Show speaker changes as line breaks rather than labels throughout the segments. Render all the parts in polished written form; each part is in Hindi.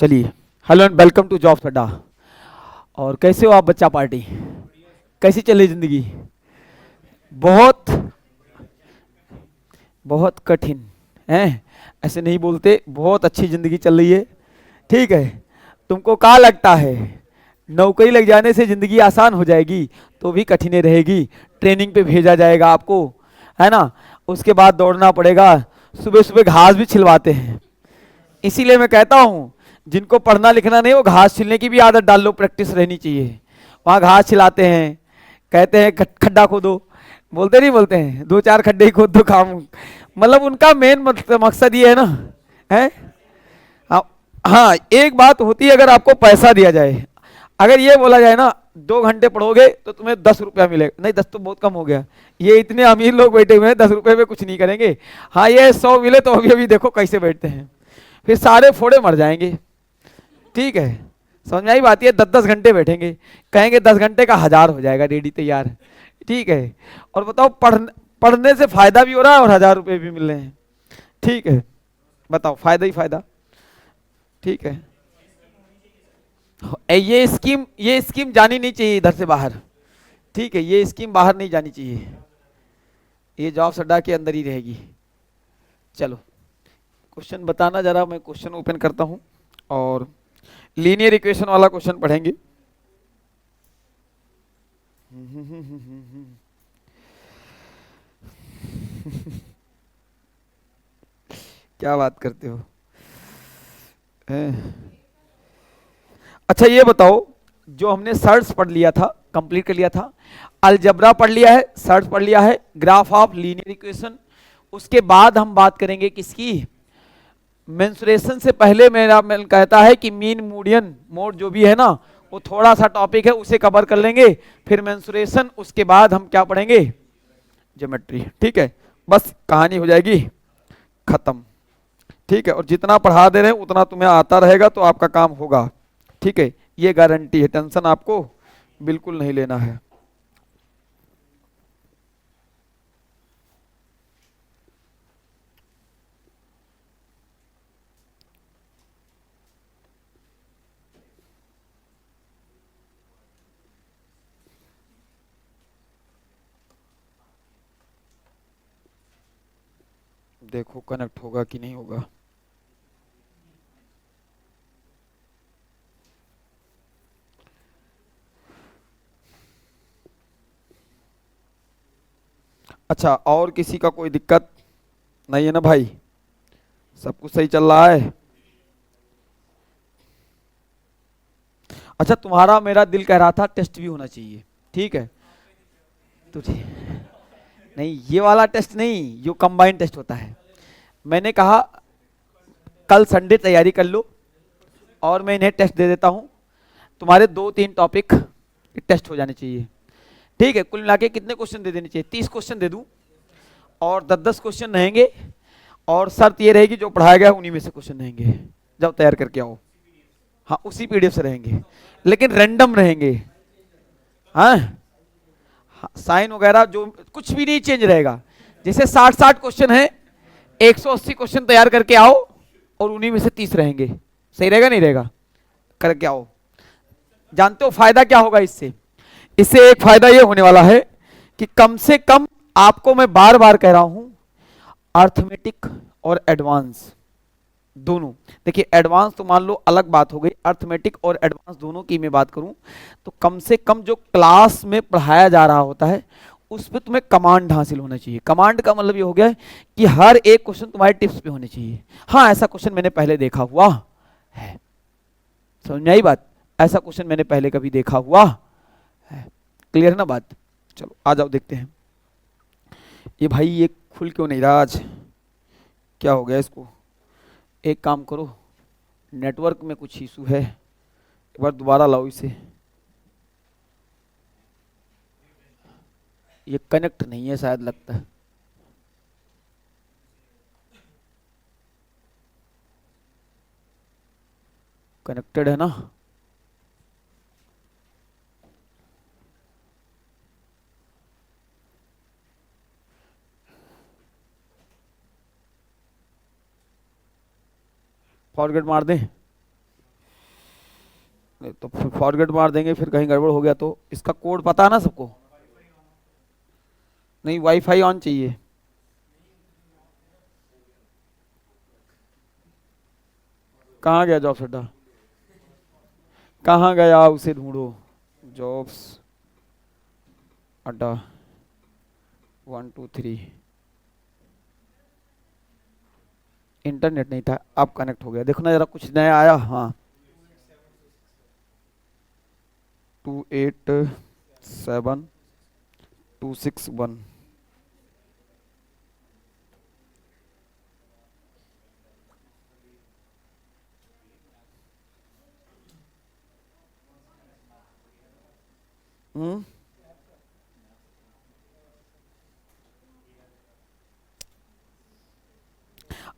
चलिए, hello and welcome to Jobs Adda. और कैसे हो आप बच्चा पार्टी? कैसी चल रही जिंदगी? बहुत बहुत कठिन है? ऐसे नहीं बोलते, बहुत अच्छी जिंदगी चल रही है। ठीक है। तुमको क्या लगता है नौकरी लग जाने से जिंदगी आसान हो जाएगी? तो भी कठिन ही रहेगी। ट्रेनिंग पे भेजा जाएगा आपको, है ना? उसके बाद दौड़ना पड़ेगा। सुबह सुबह घास भी छिलवाते हैं। इसीलिए मैं कहता हूँ, जिनको पढ़ना लिखना नहीं वो घास छिलने की भी आदत डाल लो, प्रैक्टिस रहनी चाहिए। वहाँ घास छिलाते हैं, कहते हैं खड्डा खोदो। बोलते नहीं बोलते हैं, दो चार खड्डे ही खोद दो काम। मतलब उनका मेन मकसद ये है ना, है। हाँ। हाँ, एक बात होती है, अगर आपको पैसा दिया जाए, अगर ये बोला जाए ना 2 घंटे पढ़ोगे तो तुम्हें 10 रुपया मिलेगा, नहीं 10 तो बहुत कम हो गया। ये इतने अमीर लोग बैठे हुए हैं, 10 रुपये में कुछ नहीं करेंगे। हाँ, ये 100 मिले तो अभी अभी देखो कैसे बैठते हैं। फिर सारे फोड़े मर जाएंगे। ठीक है, समझ में आई बात? ये 10-10 घंटे बैठेंगे, कहेंगे 10 घंटे का 1000 हो जाएगा रेडी तैयार। ठीक है। और बताओ, पढ़ने से फायदा भी हो रहा है और 1000 रुपये भी मिल रहे हैं। ठीक है, बताओ, फायदा ही फायदा। ठीक है। ये स्कीम जानी नहीं चाहिए इधर से बाहर। ठीक है, ये स्कीम बाहर नहीं जानी चाहिए, ये जॉब्स अड्डा के अंदर ही रहेगी। चलो, क्वेश्चन बताना जरा, मैं क्वेश्चन ओपन करता हूँ और लीनियर इक्वेशन वाला क्वेश्चन पढ़ेंगे। क्या बात करते हो? हैं? अच्छा ये बताओ, जो हमने सर्च पढ़ लिया था, कंप्लीट कर लिया था, अलजबरा पढ़ लिया है, सर्च पढ़ लिया है, ग्राफ ऑफ लीनियर इक्वेशन। उसके बाद हम बात करेंगे किसकी? मेंसुरेशन से पहले मेरा मन कहता है कि मीन मीडियन मोड जो भी है ना, वो थोड़ा सा टॉपिक है, उसे कवर कर लेंगे। फिर मेंसुरेशन, उसके बाद हम क्या पढ़ेंगे? ज्योमेट्री। ठीक है, बस कहानी हो जाएगी खत्म। ठीक है, और जितना पढ़ा दे रहे हैं उतना तुम्हें आता रहेगा तो आपका काम होगा। ठीक है, ये गारंटी है, टेंशन आपको बिल्कुल नहीं लेना है। देखो कनेक्ट होगा कि नहीं होगा। अच्छा, और किसी का कोई दिक्कत नहीं है ना भाई? सब कुछ सही चल रहा है? अच्छा, तुम्हारा मेरा दिल कह रहा था टेस्ट भी होना चाहिए। ठीक है, तो नहीं, ये वाला टेस्ट नहीं, जो कंबाइंड टेस्ट होता है। मैंने कहा कल संडे तैयारी कर लो और मैं इन्हें टेस्ट दे देता हूँ। तुम्हारे 2-3 टॉपिक टेस्ट हो जाने चाहिए। ठीक है, कुल मिला के कितने क्वेश्चन दे देने चाहिए? 30 क्वेश्चन दे दूं और 10-10 क्वेश्चन रहेंगे। और शर्त ये रहेगी, जो पढ़ाया गया उन्हीं में से क्वेश्चन रहेंगे। जब तैयार करके आओ। हाँ, उसी पीडीएफ से रहेंगे, लेकिन रैंडम रहेंगे। हाँ, साइन वगैरह जो कुछ भी नहीं चेंज रहेगा। जैसे 60-60 क्वेश्चन है, 180 क्वेश्चन तैयार करके आओ और उन्हीं में से 30 रहेंगे। सही रहेगा नहीं रहेगा? करके आओ। जानते हो फायदा क्या होगा इससे? इससे एक फायदा ये होने वाला है कि कम से कम, आपको मैं बार बार कह रहा हूं, अर्थमेटिक और एडवांस दोनों। देखिए, एडवांस तो मान लो अलग बात हो गई, अर्थमेटिक और एडवांस दोनों की मैं बात करूं तो कम से कम जो क्लास में पढ़ाया जा रहा होता है उस पर तुम्हें कमांड हासिल होना चाहिए। कमांड का मतलब ये हो गया है कि हर एक क्वेश्चन तुम्हारे टिप्स पे होने चाहिए। हाँ, ऐसा क्वेश्चन मैंने पहले देखा हुआ है। समझ में आई बात? ऐसा क्वेश्चन मैंने पहले कभी देखा हुआ है। क्लियर ना बात? चलो आ जाओ, देखते हैं। ये भाई ये खुल क्यों नहीं रहा आज? क्या हो गया इसको? एक काम करो, नेटवर्क में कुछ इशू है, एक बार दोबारा लाओ इसे। ये कनेक्ट नहीं है शायद, लगता है। कनेक्टेड है ना? फॉरगेट मार दें? नहीं तो फिर फॉरगेट मार देंगे, फिर कहीं गड़बड़ हो गया तो। इसका कोड पता है ना सबको? नहीं, वाईफाई ऑन चाहिए। कहाँ गया जॉब्स अड्डा? कहाँ गया, उसे ढूंढो। जॉब्स अड्डा 1 2 3। इंटरनेट नहीं था, अब कनेक्ट हो गया। देखो ना जरा, कुछ नया आया। हाँ, 287261।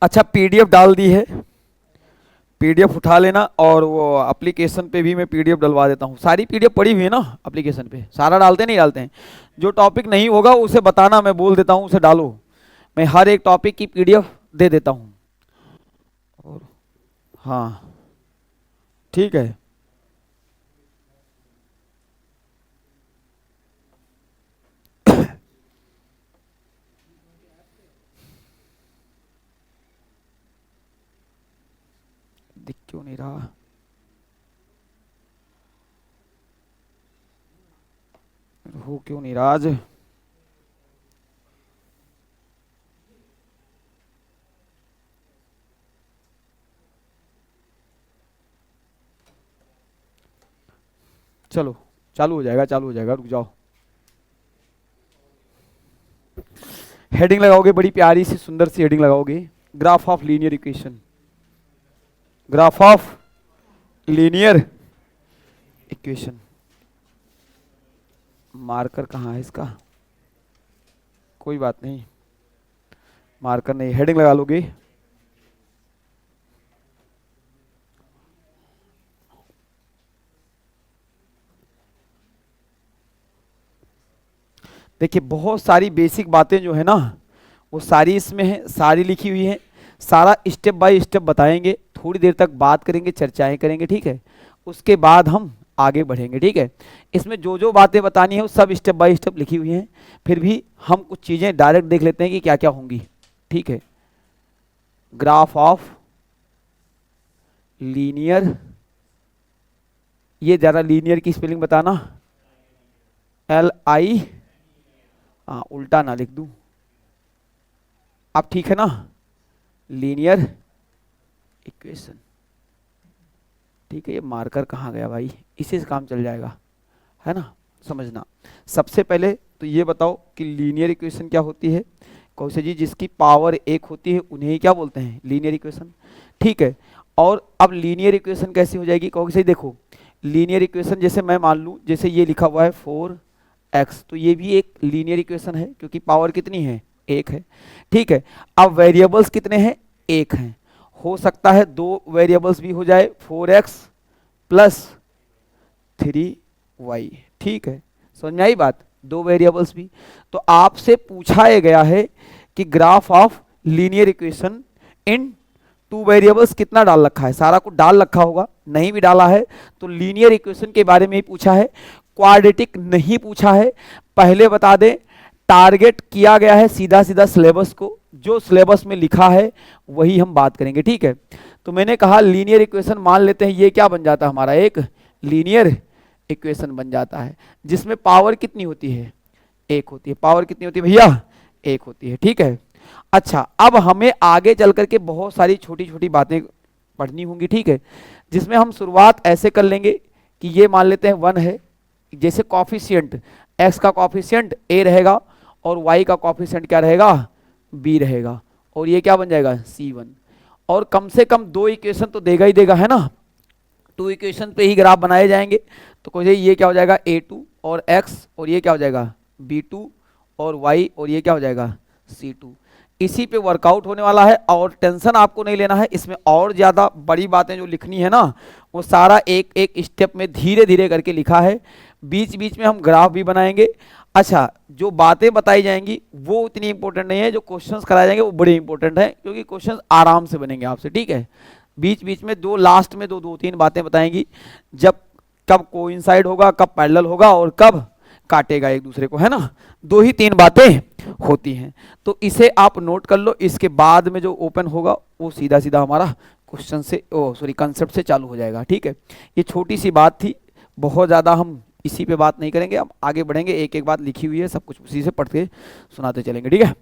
अच्छा, पीडीएफ डाल दी है, पीडीएफ उठा लेना। और वो एप्लीकेशन पे भी मैं पीडीएफ डलवा देता हूँ। सारी पीडीएफ पड़ी हुई है ना एप्लीकेशन पे? सारा डालते नहीं डालते हैं? जो टॉपिक नहीं होगा उसे बताना, मैं बोल देता हूँ उसे डालो। मैं हर एक टॉपिक की पीडीएफ दे देता हूँ। और हाँ, ठीक है। दिख क्यों नहीं रहा? हो क्यों नहीं रहा आज? चलो, चालू हो जाएगा, चालू हो जाएगा, रुक जाओ। हेडिंग लगाओगे, बड़ी प्यारी सी सुंदर सी हेडिंग लगाओगे, graph of linear equation. Graph of linear equation. Marker कहाँ है इसका? कोई बात नहीं, मार्कर नहीं, हेडिंग लगा लोगे। देखिए, बहुत सारी बेसिक बातें जो है ना, वो सारी इसमें है, सारी लिखी हुई है। सारा स्टेप बाय स्टेप बताएंगे, थोड़ी देर तक बात करेंगे, चर्चाएं करेंगे, ठीक है। उसके बाद हम आगे बढ़ेंगे, ठीक है। इसमें जो जो बातें बतानी है वो सब स्टेप बाय स्टेप लिखी हुई हैं। फिर भी हम कुछ चीज़ें डायरेक्ट देख लेते हैं कि क्या क्या होंगी, ठीक है। ग्राफ ऑफ लीनियर, ये ज़रा लीनियर की स्पेलिंग बताना। LI, हाँ उल्टा ना लिख दूं। अब ठीक है ना? लीनियर इक्वेशन, ठीक है। ये मार्कर कहाँ गया भाई? इसी से काम चल जाएगा, है ना? समझना। सबसे पहले तो ये बताओ कि लीनियर इक्वेशन क्या होती है। कौशल जी, जिसकी पावर 1 होती है उन्हें ही क्या बोलते हैं? लीनियर इक्वेशन, ठीक है। और अब लीनियर इक्वेशन कैसी हो जाएगी? कौशल, देखो लीनियर इक्वेशन जैसे मैं मान लूँ, जैसे ये लिखा हुआ है 4x, तो ये भी एक लीनियर इक्वेशन है क्योंकि पावर कितनी है? 1 है, ठीक है। अब वेरिएबल्स कितने हैं? 1 हैं। हो सकता है 2 वेरिएबल्स भी हो जाए, 4x प्लस 3y, ठीक है। समझ में आई बात? 2 वेरिएबल्स भी। तो आपसे पूछा गया है कि graph of linear equation in 2 variables कितना डाल रखा है? सारा कुछ डाल रखा होगा, नहीं भी डाला है तो लीनियर इक्वेशन के बारे में ही पूछा है, क्वाड्रेटिक नहीं पूछा है। पहले बता दें, टारगेट किया गया है सीधा सीधा सिलेबस को, जो सिलेबस में लिखा है वही हम बात करेंगे, ठीक है। तो मैंने कहा लीनियर इक्वेशन मान लेते हैं, ये क्या बन जाता है हमारा? एक लीनियर इक्वेशन बन जाता है जिसमें पावर कितनी होती है? 1 होती है। पावर कितनी होती है भैया? 1 होती है, ठीक है। अच्छा, अब हमें आगे चल करके बहुत सारी छोटी छोटी बातें पढ़नी होंगी, ठीक है। जिसमें हम शुरुआत ऐसे कर लेंगे कि ये मान लेते हैं 1 है, जैसे कॉफिशिएंट x का कॉफिशिएंट a रहेगा और y का कॉफिशिएंट क्या रहेगा? b रहेगा, और ये क्या बन जाएगा? C1। और कम से कम 2 इक्वेशन तो देगा ही देगा, है ना? 2 इक्वेशन पे ही ग्राफ बनाए जाएंगे। तो कोई ये क्या हो जाएगा? A2 और x, और ये क्या हो जाएगा? B2 और y, और ये क्या हो जाएगा? C2। इसी पे वर्कआउट होने वाला है और टेंशन आपको नहीं लेना है। इसमें और ज़्यादा बड़ी बातें जो लिखनी है ना, वो सारा एक एक स्टेप में धीरे धीरे करके लिखा है। बीच बीच में हम ग्राफ भी बनाएंगे। अच्छा, जो बातें बताई जाएंगी वो उतनी इंपॉर्टेंट नहीं है, जो क्वेश्चंस कराए जाएंगे वो बड़े इंपॉर्टेंट है, क्योंकि क्वेश्चंस आराम से बनेंगे आपसे, ठीक है। बीच बीच में लास्ट में दो तीन बातें बताएंगी। जब कब कोइंसाइड होगा, कब पैरेलल होगा और कब काटेगा एक दूसरे को, है ना। दो ही तीन बातें होती हैं, तो इसे आप नोट कर लो। इसके बाद में जो ओपन होगा वो सीधा सीधा हमारा क्वेश्चन से कंसेप्ट से चालू हो जाएगा, ठीक है। ये छोटी सी बात थी, बहुत ज़्यादा हम इसी पे बात नहीं करेंगे, अब आगे बढ़ेंगे। एक एक बात लिखी हुई है, सब कुछ उसी से पढ़ के सुनाते चलेंगे, ठीक है।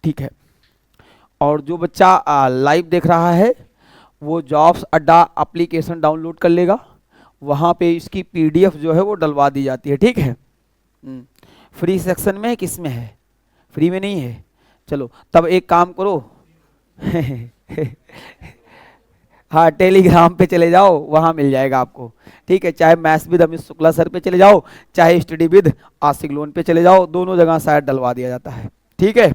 ठीक है, और जो बच्चा लाइव देख रहा है वो जॉब्स अड्डा एप्लीकेशन डाउनलोड कर लेगा, वहाँ पे इसकी पीडीएफ जो है वो डलवा दी जाती है, ठीक है। फ्री सेक्शन में है, किस में है, फ्री में नहीं है। चलो तब एक काम करो हाँ, टेलीग्राम पे चले जाओ, वहाँ मिल जाएगा आपको, ठीक है। चाहे maths with Amit Shukla sir पे चले जाओ, चाहे स्टडी विद आशिक लोन पे चले जाओ, दोनों जगह शायद डलवा दिया जाता है, ठीक है।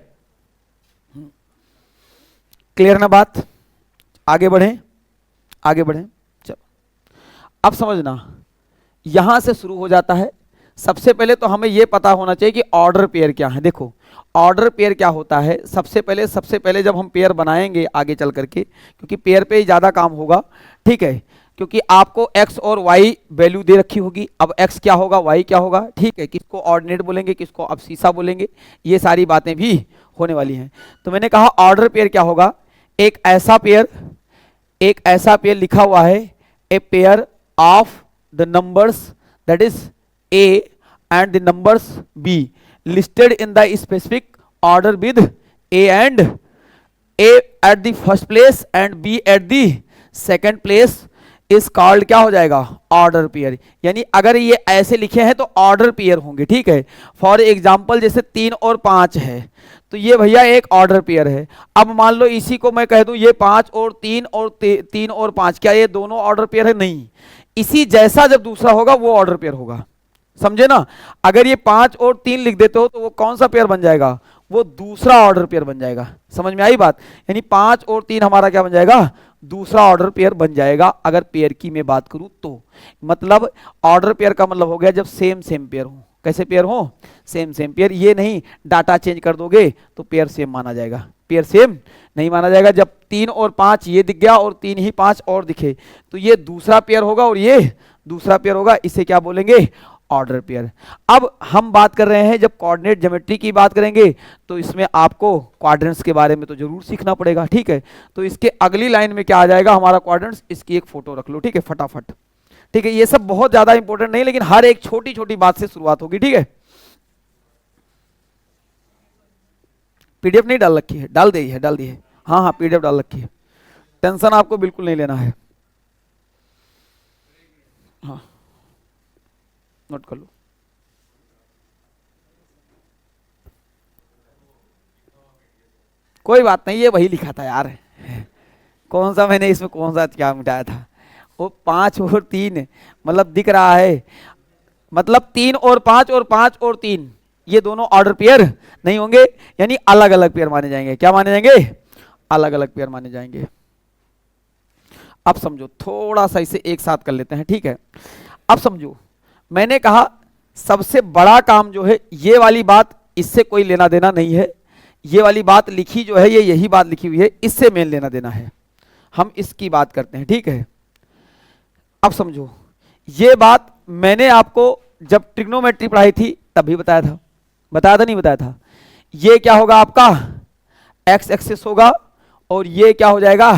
क्लियर ना बात, आगे बढ़ें, आगे बढ़ें। चलो अब समझना, यहां से शुरू हो जाता है। सबसे पहले तो हमें यह पता होना चाहिए कि ऑर्डर पेयर क्या है। देखो ऑर्डर पेयर क्या होता है, सबसे पहले जब हम पेयर बनाएंगे आगे चल करके, क्योंकि पेयर पे ही ज़्यादा काम होगा, ठीक है। क्योंकि आपको x और y वैल्यू दे रखी होगी, अब x क्या होगा, y क्या होगा, ठीक है। किसको ऑर्डिनेट बोलेंगे, किसको अबसीसा बोलेंगे, ये सारी बातें भी होने वाली हैं। तो मैंने कहा ऑर्डर पेयर क्या होगा, एक ऐसा पेयर लिखा हुआ है, a pair of the numbers that is a and the numbers b listed in the specific order with a at the first place and b at the second place is called क्या हो जाएगा, ऑर्डर पेयर। यानी अगर ये ऐसे लिखे हैं तो ऑर्डर पेयर होंगे, ठीक है। फॉर एग्जांपल जैसे 3 और 5 है, तो ये भैया एक ऑर्डर पेयर है। अब मान लो इसी को मैं कह दूं ये 5 और 3 और 3 और 5, क्या ये दोनों ऑर्डर पेयर है, नहीं। इसी जैसा जब दूसरा होगा वो ऑर्डर पेयर होगा, समझे ना। अगर ये 5 और 3 लिख देते हो तो वो कौन सा पेयर बन जाएगा, वो दूसरा ऑर्डर पेयर बन जाएगा। समझ में आई बात, यानी 5 और 3 हमारा क्या बन जाएगा, दूसरा ऑर्डर पेयर बन जाएगा। अगर पेयर की मैं बात करूं तो मतलब ऑर्डर पेयर का मतलब हो गया जब सेम पेयर हो। कैसे पेयर हो, सेम पेयर। ये नहीं डाटा चेंज कर दोगे तो पेयर सेम माना जाएगा, पेयर सेम नहीं माना जाएगा। जब 3 और 5 ये दिख गया और 3 ही 5 और दिखे तो ये दूसरा पेयर होगा और ये दूसरा पेयर होगा, इसे क्या बोलेंगे, ऑर्डर पेयर। अब हम बात कर रहे हैं जब कोऑर्डिनेट ज्योमेट्री की बात करेंगे तो इसमें आपको क्वाड्रेंट्स के बारे में तो जरूर सीखना पड़ेगा, ठीक है। तो इसके अगली लाइन में क्या आ जाएगा हमारा क्वाड्रेंट्स, इसकी एक फोटो रख लो, ठीक है, फटाफट, ठीक है। ये सब बहुत ज्यादा इंपॉर्टेंट नहीं, लेकिन हर एक छोटी छोटी बात से शुरुआत होगी, ठीक है। पीडीएफ नहीं डाल रखी है, डाल दी है, हाँ हाँ पीडीएफ डाल रखी है, टेंशन आपको बिल्कुल नहीं लेना है, हाँ नोट कर लो। कोई बात नहीं, ये वही लिखा था यार, कौन सा मैंने इसमें कौन सा क्या मिटाया था, वो 5 और 3 मतलब दिख रहा है, मतलब 3 और 5 और 5 और 3 ये दोनों ऑर्डर पेयर नहीं होंगे, यानी अलग अलग पेयर माने जाएंगे। क्या माने जाएंगे, अलग अलग पेयर माने जाएंगे। अब समझो, थोड़ा सा इसे एक साथ कर लेते हैं, ठीक है। अब समझो, मैंने कहा सबसे बड़ा काम जो है, ये वाली बात इससे कोई लेना देना नहीं है, ये वाली बात लिखी जो है ये यही बात लिखी हुई है, इससे मेन लेना देना है, हम इसकी बात करते हैं, ठीक है। अब समझो, ये बात मैंने आपको जब ट्रिग्नोमेट्री पढ़ाई थी तभी बताया था, नहीं बताया था। ये क्या होगा आपका एक्स एक्सिस होगा और ये क्या हो जाएगा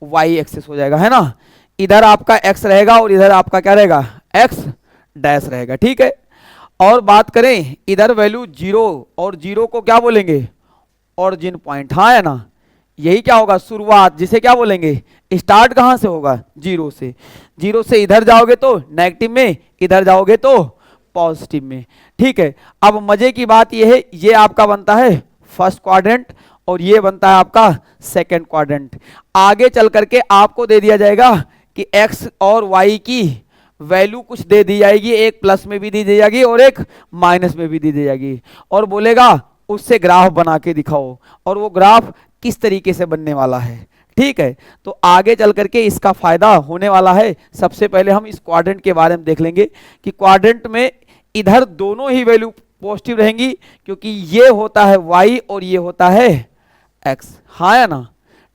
वाई एक्सिस हो जाएगा, है ना। इधर आपका एक्स रहेगा और इधर आपका क्या रहेगा, एक्स डैश रहेगा, ठीक है। और बात करें इधर वैल्यू 0 और 0 को क्या बोलेंगे, ऑरिजिन पॉइंट, हाँ है ना। यही क्या होगा शुरुआत, जिसे क्या बोलेंगे, स्टार्ट कहां से होगा, 0 से। 0 से इधर जाओगे तो नेगेटिव में, इधर जाओगे तो पॉजिटिव में, ठीक है। अब मजे की बात यह है, ये आपका बनता है फर्स्ट क्वाड्रेंट और ये बनता है आपका सेकंड क्वाड्रेंट। आगे चल करके आपको दे दिया जाएगा कि x और y की वैल्यू कुछ दे दी जाएगी, एक प्लस में भी दी जाएगी और एक माइनस में भी दी जाएगी, और बोलेगा उससे ग्राफ बना के दिखाओ, और वो ग्राफ किस तरीके से बनने वाला है, ठीक है। तो आगे चल करके इसका फायदा होने वाला है। सबसे पहले हम इस क्वाड्रेंट के बारे में देख लेंगे कि क्वाड्रेंट में इधर दोनों ही वैल्यू पॉजिटिव रहेंगी क्योंकि ये होता है y और ये होता है x, हाँ या ना,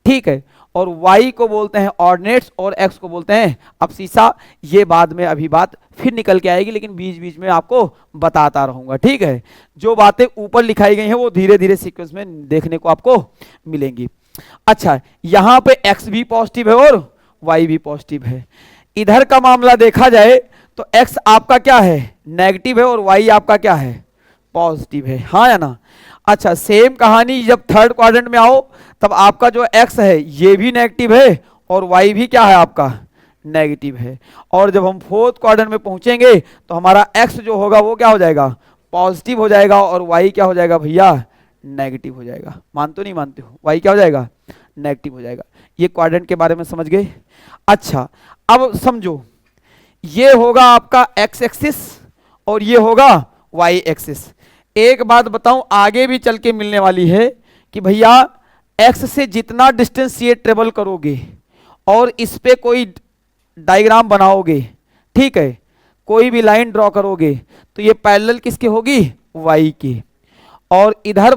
ठीक है। और y को बोलते हैं ऑर्डिनेट्स और x को बोलते हैं अब्सिसा। ये बाद में अभी बात फिर निकल के आएगी, लेकिन बीच बीच में आपको बताता रहूंगा, ठीक है। जो बातें ऊपर लिखाई गई हैं वो धीरे धीरे सीक्वेंस में देखने को आपको मिलेंगी। अच्छा, यहां पे x भी पॉजिटिव है और y भी पॉजिटिव है। इधर का मामला देखा जाए तो x आपका क्या है, नेगेटिव है, और y आपका क्या है, पॉजिटिव है, हाँ या ना। अच्छा, सेम कहानी जब थर्ड क्वाड्रेंट में आओ तब आपका जो x है ये भी नेगेटिव है और y भी क्या है आपका, नेगेटिव है। और जब हम फोर्थ क्वाड्रेंट में पहुंचेंगे तो हमारा x जो होगा वो क्या हो जाएगा, पॉजिटिव हो जाएगा, और y क्या हो जाएगा भैया, नेगेटिव हो जाएगा। मानते हो नहीं मानते हो, y क्या हो जाएगा, नेगेटिव हो जाएगा। ये क्वाड्रेंट के बारे में समझ गए। अच्छा, अब समझो, ये होगा आपका x एक्सिस और ये होगा y एक्सिस। एक बात बताऊं, आगे भी चल के मिलने वाली है कि भैया x से जितना डिस्टेंस ये ट्रेवल करोगे और इस पे कोई डायग्राम बनाओगे, ठीक है, कोई भी लाइन ड्रॉ करोगे तो ये पैरेलल किसके होगी, y की। और इधर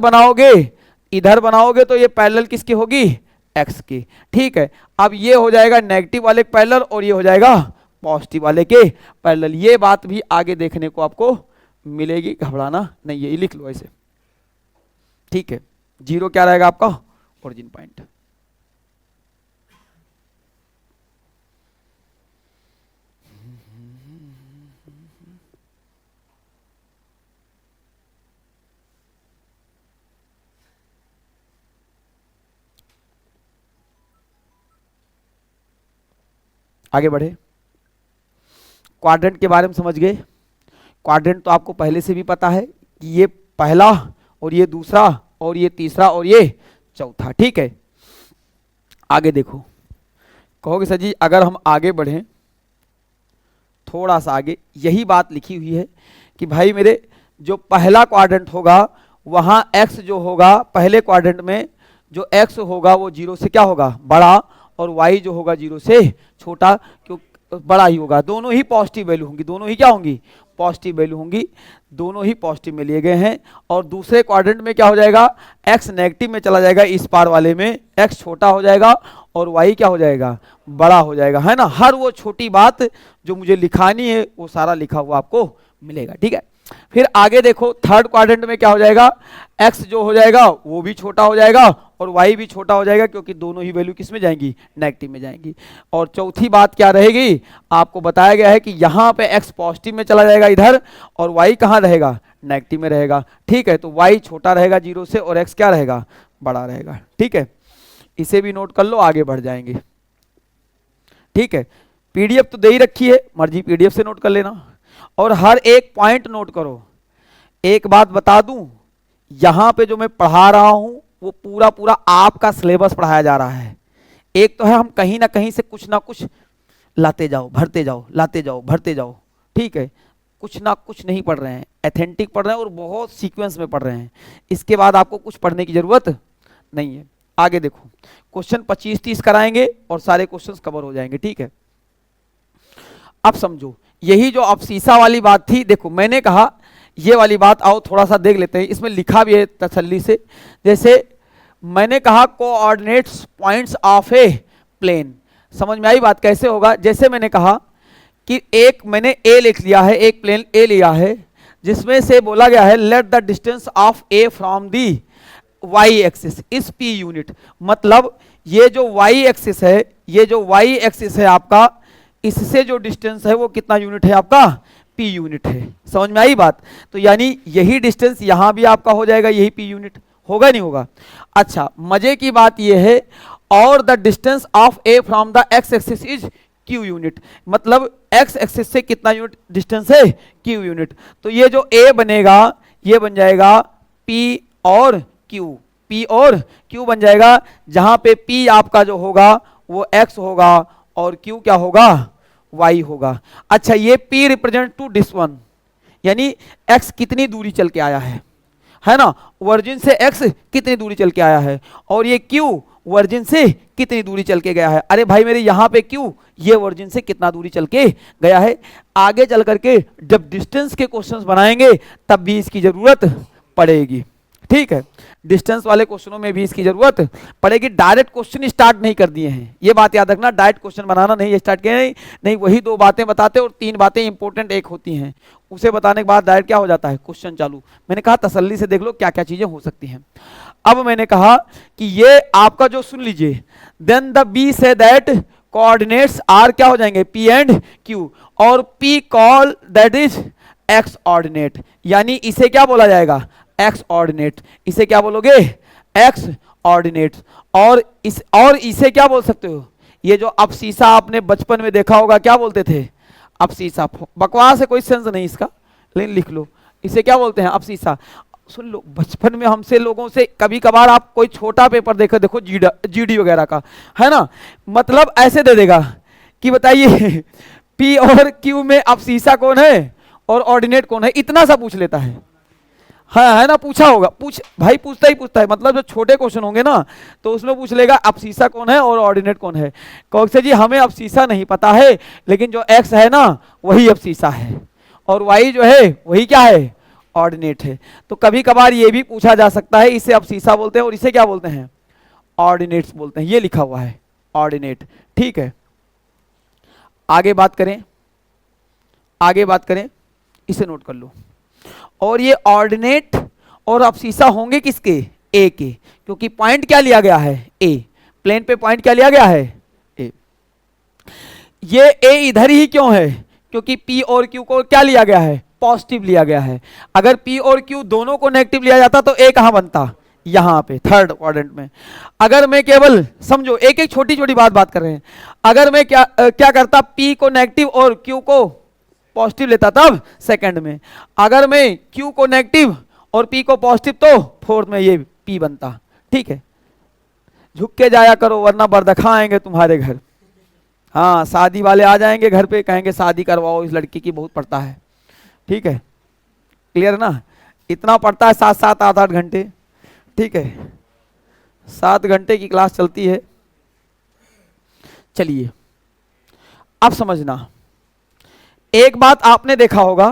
बनाओगे तो ये पैरेलल किसकी होगी, x की, ठीक है। अब ये हो जाएगा नेगेटिव वाले पैरेलल और ये हो जाएगा पॉजिटिव वाले के पैरेलल। ये बात भी आगे देखने को आपको मिलेगी, घबराना नहीं है, ये लिख लो ऐसे, ठीक है। 0 क्या रहेगा आपका, ओरिजिन पॉइंट। आगे बढ़े, क्वाड्रेंट के बारे में समझ गए। क्वाड्रेंट तो आपको पहले से भी पता है कि ये पहला और ये दूसरा और ये तीसरा और ये चौथा, ठीक है। आगे देखो, कहोगे सर जी अगर हम आगे बढ़ें थोड़ा सा आगे, यही बात लिखी हुई है कि भाई मेरे जो पहला क्वाड्रेंट होगा वहां x जो होगा, पहले क्वाड्रेंट में जो x होगा वो 0 से क्या होगा, बड़ा, और y जो होगा 0 से छोटा, क्यों बड़ा ही होगा। दोनों ही पॉजिटिव वैल्यू होंगी, दोनों ही क्या होंगी, पॉजिटिव वैल्यू होंगी, दोनों ही पॉजिटिव में लिए गए हैं। और दूसरे क्वाड्रेंट में क्या हो जाएगा, x नेगेटिव में चला जाएगा, इस पार वाले में x छोटा हो जाएगा और y क्या हो जाएगा, बड़ा हो जाएगा, है ना। हर वो छोटी बात जो मुझे लिखानी है वो सारा लिखा हुआ आपको मिलेगा, ठीक है। फिर आगे देखो, थर्ड क्वाड्रेंट में क्या हो जाएगा, x जो हो जाएगा वो भी छोटा हो जाएगा और y भी छोटा हो जाएगा, क्योंकि दोनों ही वैल्यू किस में जाएंगी, नेगेटिव में जाएंगी। और चौथी बात क्या रहेगी, आपको बताया गया है कि यहाँ पे x पॉजिटिव में चला जाएगा इधर, और y कहाँ रहेगा, नेगेटिव में रहेगा, ठीक है। तो y छोटा रहेगा 0 से और x क्या रहेगा, बड़ा रहेगा, ठीक है। इसे भी नोट कर लो, आगे बढ़ जाएंगे, ठीक है। पीडीएफ तो दे ही रखी है, मर्जी पीडीएफ से नोट कर लेना, और हर एक पॉइंट नोट करो। एक बात बता दूं, यहां पे जो मैं पढ़ा रहा हूं वो पूरा पूरा आपका सिलेबस पढ़ाया जा रहा है। एक तो है हम कहीं ना कहीं से कुछ ना कुछ लाते जाओ, भरते जाओ, लाते जाओ, भरते जाओ, ठीक है। कुछ ना कुछ नहीं पढ़ रहे हैं, एथेंटिक पढ़ रहे हैं और बहुत सीक्वेंस में पढ़ रहे हैं। इसके बाद आपको कुछ पढ़ने की जरूरत नहीं है। आगे देखो, क्वेश्चन 25-30 कराएंगे और सारे क्वेश्चंस कवर हो जाएंगे, ठीक है। अब समझो, यही जो अब्सिसा वाली बात थी, देखो मैंने कहा ये वाली बात आओ थोड़ा सा देख लेते हैं, इसमें लिखा भी है तसल्ली से। जैसे मैंने कहा coordinates points of a plane, समझ में आई बात कैसे होगा। जैसे मैंने कहा कि एक मैंने ए लिख लिया है, एक प्लेन ए लिया है जिसमें से बोला गया है let the distance of A from the Y axis is P unit. मतलब ये जो वाई एक्सिस है, ये जो वाई एक्सिस है आपका, इससे जो डिस्टेंस है वो कितना यूनिट है आपका, पी यूनिट है। समझ में आई बात। तो यानी यही डिस्टेंस यहां भी आपका हो जाएगा, यही पी यूनिट होगा नहीं होगा। अच्छा, मजे की बात यह है, और the distance of A from the x axis is Q unit. मतलब एक्स एक्सिस से कितना यूनिट डिस्टेंस है, क्यू यूनिट। तो ये जो ए बनेगा ये बन जाएगा पी और क्यू, पी और क्यू बन जाएगा, जहां पे पी आपका जो होगा वो एक्स होगा और क्यू क्या होगा, y होगा। अच्छा, ये p रिप्रेजेंट टू डिस1, यानी x कितनी दूरी चल के आया है ना, ओरिजिन से x कितनी दूरी चल के आया है, और ये q वर्जिन से कितनी दूरी चल के गया है। अरे भाई मेरे यहाँ पे क्यू, ये वर्जिन से कितना दूरी चल के गया है। आगे चल करके जब डिस्टेंस के क्वेश्चंस बनाएंगे तब भी इसकी जरूरत पड़ेगी, ठीक है। डिस्टेंस वाले क्वेश्चनों में भी इसकी जरूरत पड़ेगी। डायरेक्ट क्वेश्चन स्टार्ट नहीं कर दिए हैं, ये बात याद रखना। डायरेक्ट क्वेश्चन बनाना नहीं स्टार्ट किए, नहीं वही 2 बातें बताते और 3 बातें इंपॉर्टेंट एक होती हैं, उसे बताने के बाद डायरेक्ट क्या हो जाता है, क्वेश्चन चालू। मैंने कहा तसल्ली से देख लो क्या क्या चीजें हो सकती हैं। अब मैंने कहा कि ये आपका जो सुन लीजिए, then the B say that coordinates are क्या हो जाएंगे, पी एंड क्यू, और P call that is X ordinate, यानी इसे क्या बोला जाएगा, एक्स ऑर्डिनेट। इसे क्या बोलोगे, एक्स ऑर्डिनेट। और इसे क्या बोल सकते हो, ये जो अपसीसा आपने बचपन में देखा होगा, क्या बोलते थे, अपसीसा। बकवास है, कोई सेंस नहीं इसका, लेकिन लिख लो, इसे क्या बोलते हैं, अपसीसा। सुन लो, बचपन में हमसे लोगों से कभी कभार आप कोई छोटा पेपर देखो जीडी वगैरह का, है ना, मतलब ऐसे दे देगा कि बताइए पी और क्यू में अपसीसा कौन है और ऑर्डिनेट कौन है, इतना सा पूछ लेता है। हाँ है ना, पूछा होगा, भाई पूछता ही पूछता है। मतलब जो छोटे क्वेश्चन होंगे ना तो उसमें पूछ लेगा अपसीसा कौन है और ऑर्डिनेट कौन है। कहोगे जी हमें अपसीसा नहीं पता है, लेकिन जो एक्स है ना वही अपसीसा है और वाई जो है वही क्या है, ऑर्डिनेट है। तो कभी कभार ये भी पूछा जा सकता है, इसे अपसीसा बोलते हैं और इसे क्या बोलते हैं, ऑर्डिनेट्स बोलते हैं। ये लिखा हुआ है ऑर्डिनेट, ठीक है। आगे बात करें, इसे नोट कर लो। और ये ऑर्डिनेट और अपसीसा होंगे किसके, ए के, क्योंकि पॉइंट क्या लिया गया है, ए। प्लेन पे पॉइंट क्या लिया गया है, ए। ये ए इधर ही क्यों है, क्योंकि पी और क्यू को क्या लिया गया है, पॉजिटिव लिया गया है। अगर पी और क्यू दोनों को नेगेटिव लिया जाता तो ए कहां बनता, यहां पे थर्ड क्वाड्रेंट में। अगर मैं केवल समझो, एक एक छोटी छोटी बात कर रहे हैं, अगर मैं क्या करता, पी को नेगेटिव और क्यू को पॉजिटिव लेता तब सेकंड में। अगर मैं Q को नेगेटिव और P को पॉजिटिव तो फोर्थ में ये P बनता, ठीक है। झुक के जाया करो वरना बरदखा आएंगे तुम्हारे घर। हाँ, शादी वाले आ जाएंगे घर पे, कहेंगे शादी करवाओ इस लड़की की, बहुत पढ़ता है, ठीक है, क्लियर ना। इतना पढ़ता है 7-7 8-8 घंटे, ठीक है, 7 घंटे की क्लास चलती है। चलिए अब समझना, एक बात आपने देखा होगा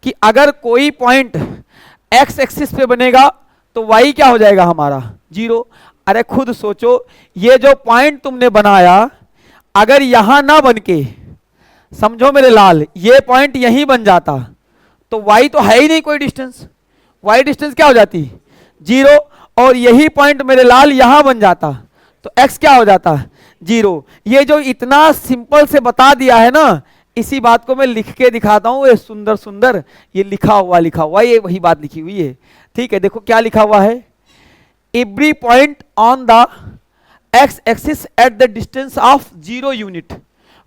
कि अगर कोई पॉइंट एक्स एक्सिस पे बनेगा तो वाई क्या हो जाएगा हमारा, 0। अरे खुद सोचो, ये जो पॉइंट तुमने बनाया अगर यहां ना बन के, समझो मेरे लाल, ये पॉइंट यहीं बन जाता तो वाई तो है ही नहीं कोई डिस्टेंस, वाई डिस्टेंस क्या हो जाती, 0। और यही पॉइंट मेरे लाल यहां बन जाता तो एक्स क्या हो जाता, 0। ये जो इतना सिंपल से बता दिया है ना, इसी बात को मैं लिख के दिखाता हूं, ये सुंदर सुंदर ये लिखा हुआ ये वही बात लिखी हुई है, ठीक है। देखो क्या लिखा हुआ है, every point on the x axis at the distance of 0 unit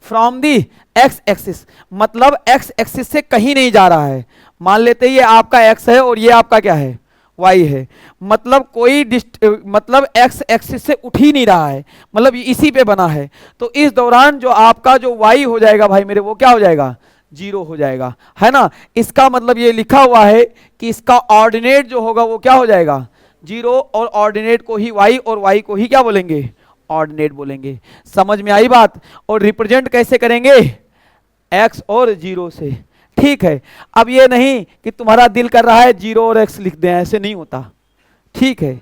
from the x axis, मतलब एक्स एक्सिस से कहीं नहीं जा रहा है। मान लेते ये आपका एक्स है और ये आपका क्या है, वाई है, मतलब कोई मतलब एक्स एक्सिस से उठ ही नहीं रहा है, मतलब इसी पे बना है। तो इस दौरान जो आपका जो वाई हो जाएगा भाई मेरे, वो क्या हो जाएगा, 0 हो जाएगा, है ना। इसका मतलब ये लिखा हुआ है कि इसका ऑर्डिनेट जो होगा वो क्या हो जाएगा, 0। और ऑर्डिनेट को ही वाई और वाई को ही क्या बोलेंगे, ऑर्डिनेट बोलेंगे। समझ में आई बात। और रिप्रेजेंट कैसे करेंगे, एक्स और 0 से, ठीक है। अब ये नहीं कि तुम्हारा दिल कर रहा है 0 और x लिख दें, ऐसे नहीं होता, ठीक है।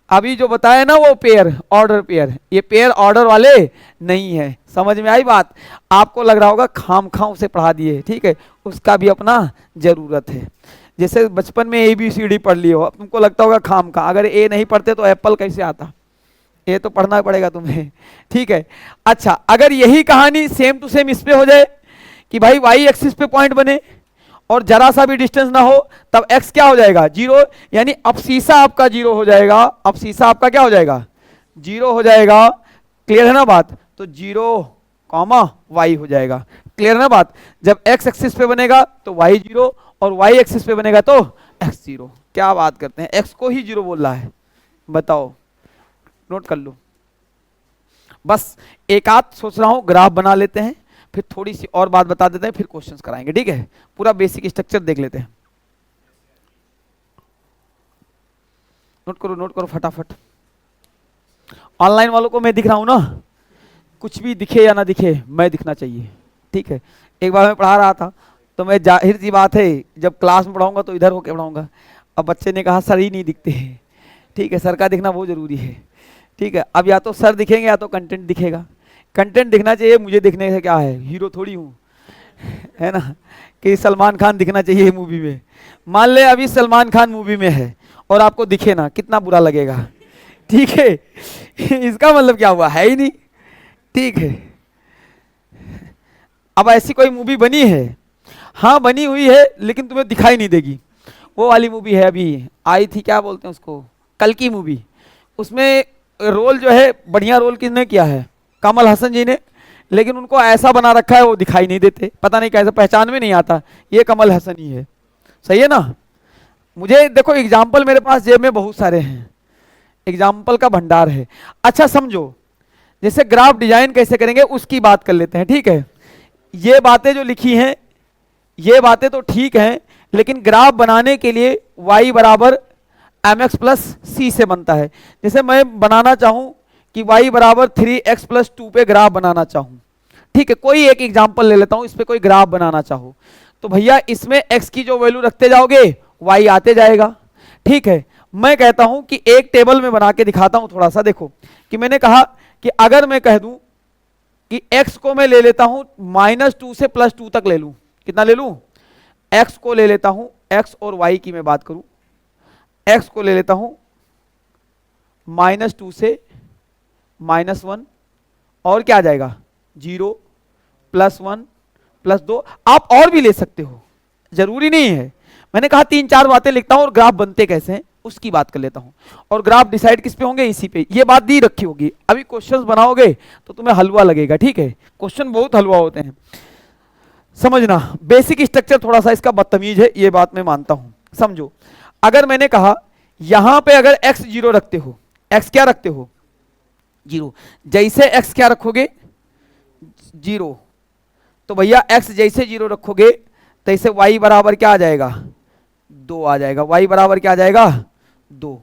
अभी जो बताया ना वो पेयर, ऑर्डर पेयर, ये पेयर ऑर्डर वाले नहीं है। समझ में आई बात। आपको लग रहा होगा खाम खाम से पढ़ा दिए, ठीक है, उसका भी अपना जरूरत है। जैसे बचपन में ABCD पढ़ लिए हो, तुमको लगता होगा खाम खा, अगर ए नहीं पढ़ते तो एप्पल कैसे आता, ये तो पढ़ना पड़ेगा तुम्हें, ठीक है। अच्छा, अगर यही कहानी सेम टू सेम इस पे हो जाए कि भाई वाई एक्सिस पे पॉइंट बने और जरा सा भी डिस्टेंस ना हो, तब एक्स क्या हो जाएगा, 0, यानी अपसीसा आपका 0 हो जाएगा, अपसीसा आपका क्या हो जाएगा, 0 हो जाएगा। क्लियर है ना बात। तो 0 वाई हो जाएगा, क्लियर है ना बात। जब एक्स एक्सिस पे बनेगा तो वाई 0 और वाई एक्सिस पे बनेगा तो एक्स 0। क्या बात करते हैं, एक्स को ही 0 बोल रहा है, बताओ, नोट कर लो। बस एक आध सोच रहा हूं ग्राफ बना लेते हैं, फिर थोड़ी सी और बात बता देते हैं, फिर क्वेश्चंस कराएंगे, ठीक है। पूरा बेसिक स्ट्रक्चर देख लेते हैं। नोट करो फटाफट। ऑनलाइन वालों को मैं दिख रहा हूँ ना, कुछ भी दिखे या ना दिखे मैं दिखना चाहिए, ठीक है। एक बार मैं पढ़ा रहा था तो मैं, जाहिर सी बात है जब क्लास में पढ़ाऊंगा तो इधर होके पढ़ाऊंगा। अब बच्चे ने कहा सर ही नहीं दिखते हैं, ठीक है, सर का दिखना बहुत ज़रूरी है, ठीक है। अब या तो सर दिखेंगे या तो कंटेंट दिखेगा। कंटेंट दिखना चाहिए, मुझे दिखने से क्या है, हीरो थोड़ी हूँ, है ना, कि सलमान खान दिखना चाहिए मूवी में। मान ले अभी सलमान खान मूवी में है और आपको दिखे ना, कितना बुरा लगेगा, ठीक है। इसका मतलब क्या हुआ, है ही नहीं, ठीक है। अब ऐसी कोई मूवी बनी है, हाँ बनी हुई है, लेकिन तुम्हें दिखाई नहीं देगी। वो वाली मूवी है अभी आई थी, क्या बोलते हैं उसको, कल की मूवी। उसमें रोल जो है, बढ़िया रोल किसने किया है, कमल हसन जी ने, लेकिन उनको ऐसा बना रखा है वो दिखाई नहीं देते, पता नहीं कैसे, पहचान में नहीं आता ये कमल हसन ही है। सही है ना। मुझे देखो एग्जाम्पल मेरे पास जेब में बहुत सारे हैं, एग्जाम्पल का भंडार है। अच्छा समझो, जैसे ग्राफ डिजाइन कैसे करेंगे उसकी बात कर लेते हैं, ठीक है। ये बातें जो लिखी हैं ये बातें तो ठीक हैं, लेकिन ग्राफ बनाने के लिए y बराबर mx प्लस सी से बनता है। जैसे मैं बनाना चाहूं कि y बराबर 3x प्लस 2 पे ग्राफ बनाना चाहूं, ठीक है, कोई एक एग्जांपल ले लेता हूं, इस पे कोई ग्राफ बनाना चाहो तो भैया इसमें x की जो वैल्यू रखते जाओगे y आते जाएगा, ठीक है। मैं कहता हूं कि एक टेबल में बना के दिखाता हूं थोड़ा सा, देखो कि मैंने कहा कि अगर मैं कह दूं कि x को मैं ले लेता हूं -2 से +2 तक ले लूं, कितना ले लूं, x को ले लेता हूं, x और y की मैं बात करूं, x को ले लेता हूं -2 से -1 और क्या आ जाएगा 0 +1 +2, आप और भी ले सकते हो, जरूरी नहीं है। मैंने कहा 3-4 बातें लिखता हूं और ग्राफ बनते कैसे हैं उसकी बात कर लेता हूं, और ग्राफ डिसाइड किस पे होंगे, इसी पे। ये बात दी रखी होगी, अभी क्वेश्चंस बनाओगे तो तुम्हें हलवा लगेगा, ठीक है, क्वेश्चन बहुत हलवा होते हैं, समझना। बेसिक स्ट्रक्चर थोड़ा सा इसका बदतमीज है, ये बात मैं मानता हूं। समझो, अगर मैंने कहा यहां पे अगर x 0 रखते हो, x क्या रखते हो 0, जैसे x क्या रखोगे 0, तो भैया x जैसे 0 रखोगे तैसे y बराबर क्या आ जाएगा 2 आ जाएगा, y बराबर क्या आ जाएगा 2।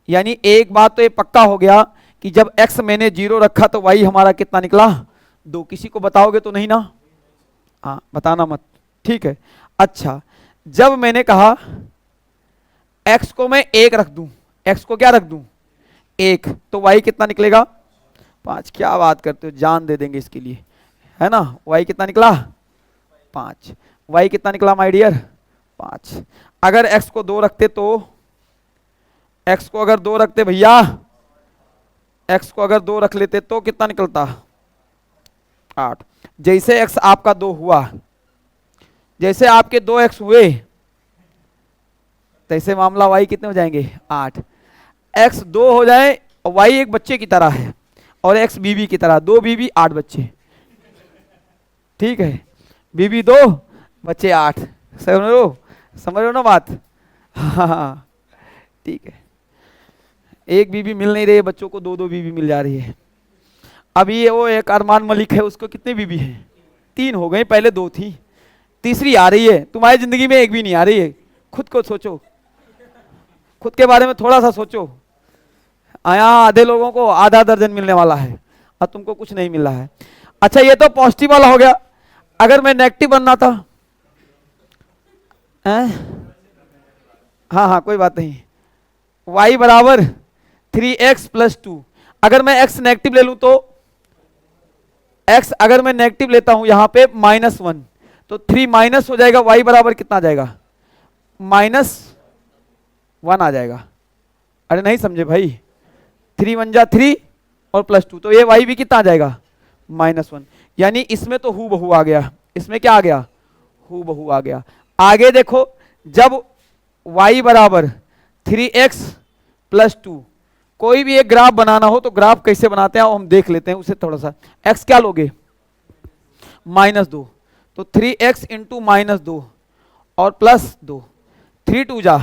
यानी एक बात तो ये पक्का हो गया कि जब x मैंने 0 रखा तो y हमारा कितना निकला 2। किसी को बताओगे तो नहीं ना, हाँ बताना मत, ठीक है। अच्छा, जब मैंने कहा x को मैं 1 रख दूं, x को क्या रख दूं 1, तो y कितना निकलेगा 5। क्या बात करते हो, जान दे देंगे इसके लिए, है ना। y कितना निकला 5, y कितना निकला माय डियर 5। अगर x को 2 रखते तो, x को अगर 2 रखते भैया, x को अगर 2 रख लेते तो कितना निकलता 8। जैसे x आपका 2 हुआ, जैसे आपके 2x हुए तैसे मामला y कितने हो जाएंगे 8। x 2 हो जाए और y एक बच्चे की तरह है और x बीबी की तरह, 2 बीबी 8 बच्चे, ठीक है, बीबी 2 बच्चे 8। समझ रहे हो ना बात, हाँ ठीक है। एक बीबी मिल नहीं रही है बच्चों को, 2-2 बीबी मिल जा रही है। अभी ये वो एक अरमान मलिक है, उसको कितनी बीबी है 3 हो गई, पहले 2 थी, तीसरी आ रही है। तुम्हारी जिंदगी में एक भी नहीं आ रही है। खुद को सोचो, खुद के बारे में थोड़ा सा सोचो। आया आधे लोगों को आधा दर्जन मिलने वाला है और तुमको कुछ नहीं मिल रहा है। अच्छा ये तो पॉजिटिव वाला हो गया। अगर मैं नेगेटिव बनना था, हाँ हाँ कोई बात नहीं, y बराबर 3x + 2। अगर मैं x नेगेटिव ले लूं तो x अगर मैं नेगेटिव लेता हूं यहां पे -1, तो 3 माइनस हो जाएगा, y बराबर कितना आ जाएगा -1 आ जाएगा। अरे नहीं समझे भाई, 3 1 जा 3 और +2, तो ये y भी कितना आ जाएगा -1। यानी इसमें तो हू बहू आ गया, इसमें क्या आ गया हू बहू आ गया। आगे देखो, जब y बराबर 3x + 2, कोई भी एक ग्राफ बनाना हो तो ग्राफ कैसे बनाते हैं हम देख लेते हैं उसे थोड़ा सा। x क्या लोगे -2, तो 3x × -2 और +2, 3 2 जा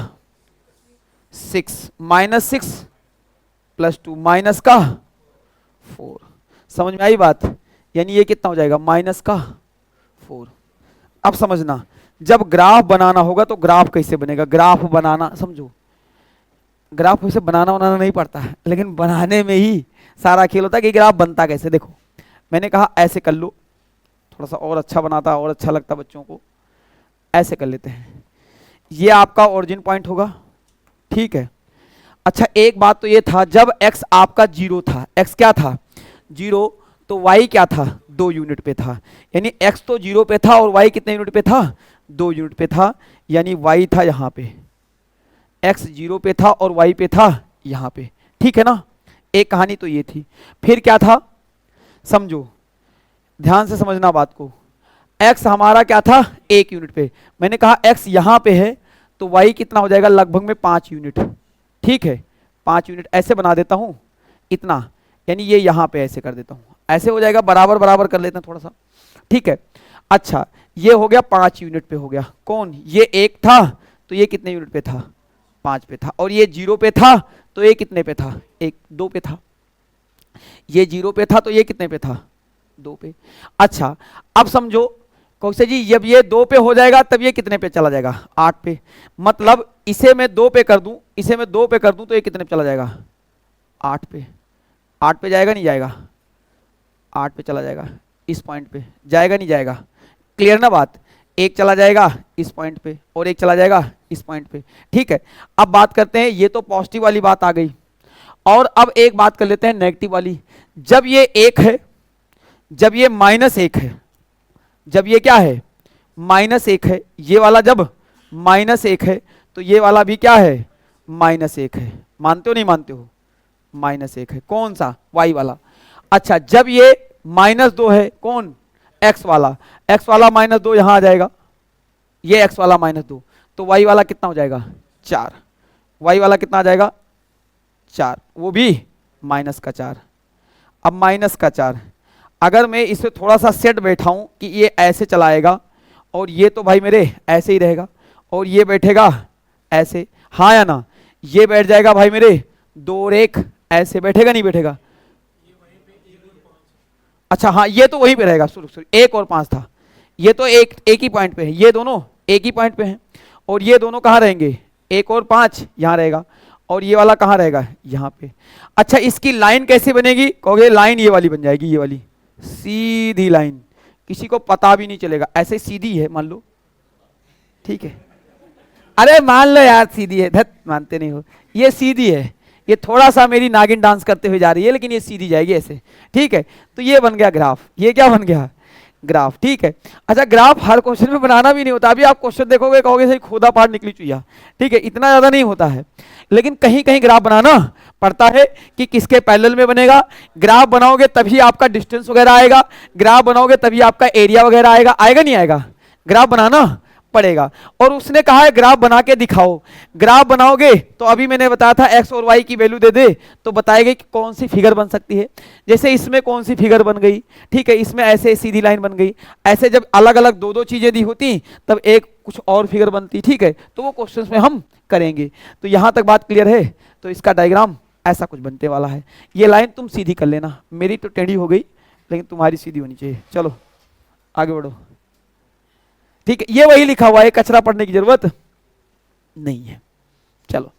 6, -6 + 2 -4। समझ में आई बात, यानी ये कितना हो जाएगा -4। अब समझना, जब ग्राफ बनाना होगा तो ग्राफ कैसे बनेगा, ग्राफ बनाना समझो, ग्राफ वैसे बनाना नहीं पड़ता है, लेकिन बनाने में ही सारा खेल होता है कि ग्राफ बनता कैसे। देखो मैंने कहा ऐसे कर लो, थोड़ा सा और अच्छा बनाता और अच्छा लगता बच्चों को। ऐसे कर लेते हैं, ये आपका ओरिजिन पॉइंट होगा, ठीक है। अच्छा एक बात तो ये था, जब x आपका 0 था, x क्या था 0, तो y क्या था 2 यूनिट पे था, यानी x तो 0 पे था और y कितने यूनिट पे था 2 यूनिट पे था, यानी y था यहाँ पे, x 0 पे था और y पे था यहाँ पे, ठीक है ना। एक कहानी तो ये थी। फिर क्या था समझो, ध्यान से समझना बात को। x हमारा क्या था 1 यूनिट पे, मैंने कहा x यहाँ पे है तो y कितना हो जाएगा लगभग में 5 यूनिट, ठीक है 5 यूनिट ऐसे बना देता हूँ इतना, यानी ये यहाँ पे ऐसे कर देता हूँ, ऐसे हो जाएगा, बराबर बराबर कर लेते हैं थोड़ा सा, ठीक है। अच्छा ये हो गया 5 यूनिट पे हो गया, कौन ये 1 था तो ये कितने यूनिट पे था 5 पे था, और ये 0 पे था तो ये कितने पे था 2 पे था, ये 0 पे था तो ये कितने पे था 2 पे। अच्छा अब समझो कौशल जी, जब ये 2 पे हो जाएगा तब ये कितने पे चला जाएगा 8 पे, मतलब इसे मैं 2 पे कर दूं, इसे मैं 2 पे कर दूं तो ये कितने पे चला जाएगा 8 पे, 8 पे जाएगा नहीं जाएगा 8 पे चला जाएगा, इस पॉइंट पे जाएगा नहीं जाएगा, क्लियर ना बात। एक चला जाएगा इस पॉइंट पे और एक चला जाएगा इस पॉइंट पे, ठीक है। अब बात करते हैं, ये तो पॉजिटिव वाली बात आ गई, और अब एक बात कर लेते हैं नेगेटिव वाली। जब ये 1 है, जब ये -1 है, जब ये क्या है -1 है, ये वाला जब -1 है तो ये वाला भी क्या है -1 है, मानते हो नहीं मानते हो, -1 है, कौन सा y वाला। अच्छा जब ये -2 है, कौन x वाला, x वाला -2 यहां आ जाएगा, ये x वाला -2, तो y वाला कितना हो जाएगा 4, y वाला कितना आ जाएगा 4, वो भी -4। अब -4 अगर मैं इसे थोड़ा सा सेट बैठाऊं कि ये ऐसे चलाएगा और ये तो भाई मेरे ऐसे ही रहेगा, और ये बैठेगा ऐसे, हाँ या ना, ये बैठ जाएगा भाई मेरे 2 और 1 ऐसे, बैठेगा नहीं बैठेगा, अच्छा हाँ ये तो वहीं पे रहेगा, सॉरी 1 और 5 था, ये तो एक ही पॉइंट पे है, ये दोनों एक ही पॉइंट पे हैं, और ये दोनों कहाँ रहेंगे 1 और 5 यहाँ रहेगा, और ये वाला कहाँ रहेगा यहाँ पे। अच्छा इसकी लाइन कैसे बनेगी, कहोगे लाइन ये वाली बन जाएगी, ये वाली सीधी लाइन, किसी को पता भी नहीं चलेगा, ऐसे सीधी है मान लो, ठीक है, अरे मान लो यार सीधी है, धत मानते नहीं हो, ये सीधी है, ये थोड़ा सा मेरी नागिन डांस करते हुए जा रही है लेकिन ये सीधी जाएगी ऐसे, ठीक है। तो ये बन गया ग्राफ, ये क्या बन गया ग्राफ, ठीक है। अच्छा ग्राफ हर क्वेश्चन में बनाना भी नहीं होता, अभी आप क्वेश्चन देखोगे कहोगे सही खोदा पार निकली चुईया, ठीक है, इतना ज्यादा नहीं होता है, लेकिन कहीं कहीं ग्राफ बनाना पड़ता है कि किसके पैरेलल में बनेगा, ग्राफ बनाओगे तभी आपका डिस्टेंस वगैरह आएगा, ग्राफ बनाओगे तभी आपका एरिया वगैरह आएगा, आएगा नहीं आएगा, ग्राफ बनाना पड़ेगा। और उसने कहा है ग्राफ बना के दिखाओ, ग्राफ बनाओगे तो अभी मैंने बताया था x और y की वैल्यू दे दे तो बताएगा कि कौन सी फिगर बन सकती है, जैसे इसमें कौन सी फिगर बन गई, ठीक है, इसमें ऐसे सीधी लाइन बन गई, ऐसे जब अलग अलग दो दो चीजें दी होती तब एक कुछ और फिगर बनती, ठीक है, तो वो क्वेश्चंस में हम करेंगे। तो यहां तक बात क्लियर है, तो इसका डायग्राम ऐसा कुछ बनने वाला है, ये लाइन तुम सीधी कर लेना, मेरी तो टेढ़ी हो गई लेकिन तुम्हारी सीधी होनी चाहिए। चलो आगे बढ़ो, ठीक है, ये वही लिखा हुआ है, कचरा पढ़ने की जरूरत नहीं है। चलो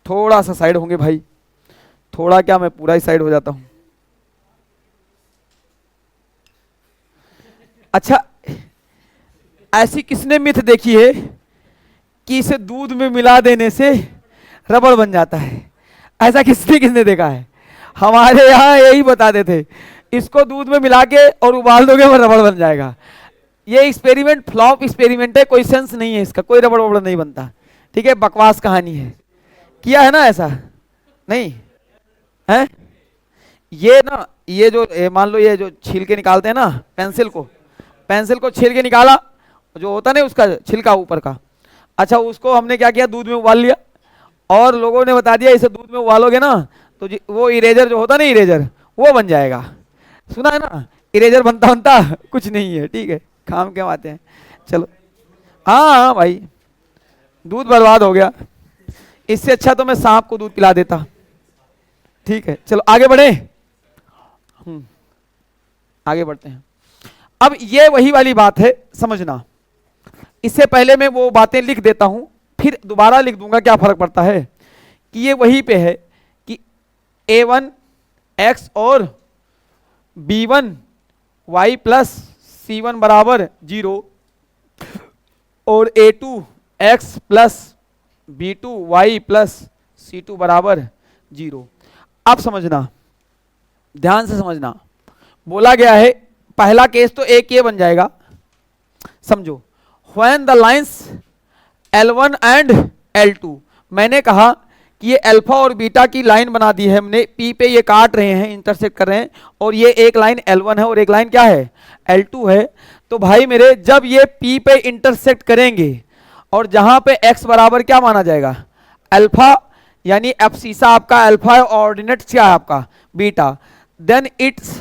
थोड़ा सा साइड होंगे भाई, थोड़ा क्या मैं पूरा ही साइड हो जाता हूं। अच्छा ऐसी किसने मिथ देखी है कि इसे दूध में मिला देने से रबड़ बन जाता है, ऐसा किसने किसने देखा है, हमारे यहाँ यही बताते थे, इसको दूध में मिला के और उबाल दोगे वो रबड़ बन जाएगा। ये एक्सपेरिमेंट फ्लॉप एक्सपेरिमेंट है, कोई सेंस नहीं है इसका, कोई रबड़ वबड़ नहीं बनता, ठीक है, बकवास कहानी है। किया है ना ऐसा, नहीं है ये ना, ये जो मान लो ये जो छील के निकालते हैं ना पेंसिल को छील के निकाला, जो होता नहीं उसका छिलका ऊपर का, अच्छा उसको हमने क्या किया दूध में उबाल लिया, और लोगों ने बता दिया इसे दूध में उबालोगे ना तो वो इरेजर जो होता ना इरेजर वो बन जाएगा, सुना है ना, इरेजर बनता बनता कुछ नहीं है, ठीक है, काम क्यों आते हैं। चलो हाँ हाँ भाई दूध बर्बाद हो गया, इससे अच्छा तो मैं सांप को दूध पिला देता, ठीक है। चलो आगे बढ़े, आगे बढ़ते हैं। अब ये वही वाली बात है समझना, इससे पहले मैं वो बातें लिख देता हूं फिर दोबारा लिख दूंगा, क्या फर्क पड़ता है कि ये वहीं पे है कि a1 x और b1 y प्लस c1 बराबर 0 और a2 x plus b2 y plus c2 बराबर 0। अब समझना, ध्यान से समझना, बोला गया है पहला केस तो एक ये बन जाएगा, समझो, when the lines L1 and L2, मैंने कहा कि ये अल्फा और बीटा की लाइन बना दी है हमने, P पे ये काट रहे हैं, इंटरसेक्ट कर रहे हैं, और ये एक लाइन L1 है और एक लाइन क्या है, L2 है। तो भाई मेरे जब ये P पे इंटरसेक्ट करेंगे और जहां पे x बराबर क्या माना जाएगा, अल्फा, यानी एब्सिसा आपका अल्फा है, ऑर्डिनेट क्या है आपका बीटा, देन इट्स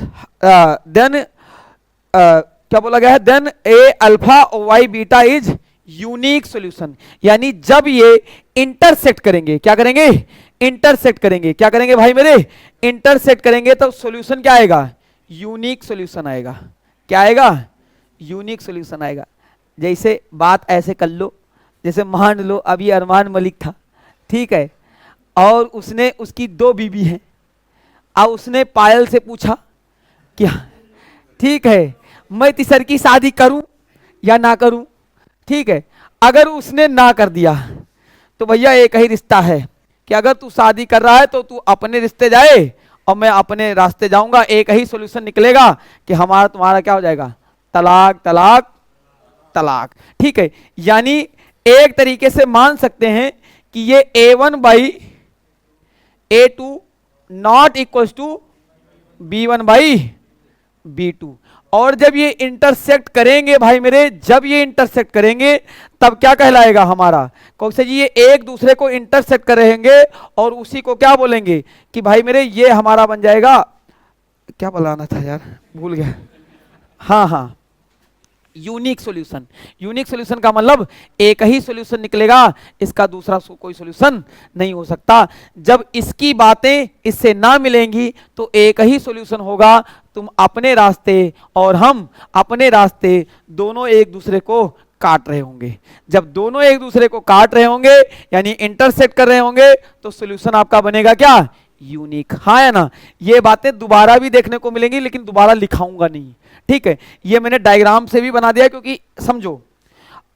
क्या बोला गया है, then A alpha Y beta is unique solution. यानी जब ये इंटरसेक्ट करेंगे, क्या करेंगे, इंटरसेक्ट करेंगे, क्या करेंगे भाई मेरे, इंटरसेक्ट करेंगे, तो सॉल्यूशन क्या आएगा, यूनिक सॉल्यूशन आएगा। क्या आएगा, यूनिक सॉल्यूशन आएगा। जैसे बात ऐसे कर लो, जैसे मान लो अभी अरमान मलिक था, ठीक है, और उसने, उसकी 2 बीबी हैं, अब उसने पायल से पूछा क्या, ठीक है, मैं तीसर की शादी करूं या ना करूं, ठीक है, अगर उसने ना कर दिया तो भैया एक ही रिश्ता है कि अगर तू शादी कर रहा है तो तू अपने रिश्ते जाए और मैं अपने रास्ते जाऊंगा, एक ही सॉल्यूशन निकलेगा कि हमारा तुम्हारा क्या हो जाएगा, तलाक तलाक तलाक। ठीक है, यानी एक तरीके से मान सकते हैं कि ये A1 by A2 not equal to B1 by B2, और जब ये इंटरसेक्ट करेंगे भाई मेरे, जब ये इंटरसेक्ट करेंगे तब क्या कहलाएगा हमारा, कौन से जी, ये एक दूसरे को इंटरसेक्ट करेंगे और उसी को क्या बोलेंगे कि भाई मेरे ये हमारा बन जाएगा, क्या बुलाना था यार भूल गया, हाँ हाँ, यूनिक सॉल्यूशन। यूनिक सॉल्यूशन का मतलब एक ही सॉल्यूशन निकलेगा, इसका दूसरा कोई सॉल्यूशन नहीं हो सकता। जब इसकी बातें इससे ना मिलेंगी तो एक ही सॉल्यूशन होगा, तुम अपने रास्ते और हम अपने रास्ते, दोनों एक दूसरे को काट रहे होंगे। जब दोनों एक दूसरे को काट रहे होंगे यानी इंटरसेक्ट कर रहे होंगे तो सॉल्यूशन आपका बनेगा क्या, यूनिक। हाँ है ना, ये बातें दोबारा भी देखने को मिलेंगी लेकिन दोबारा लिखाऊंगा नहीं, ठीक है, ये मैंने डायग्राम से भी बना दिया, क्योंकि समझो,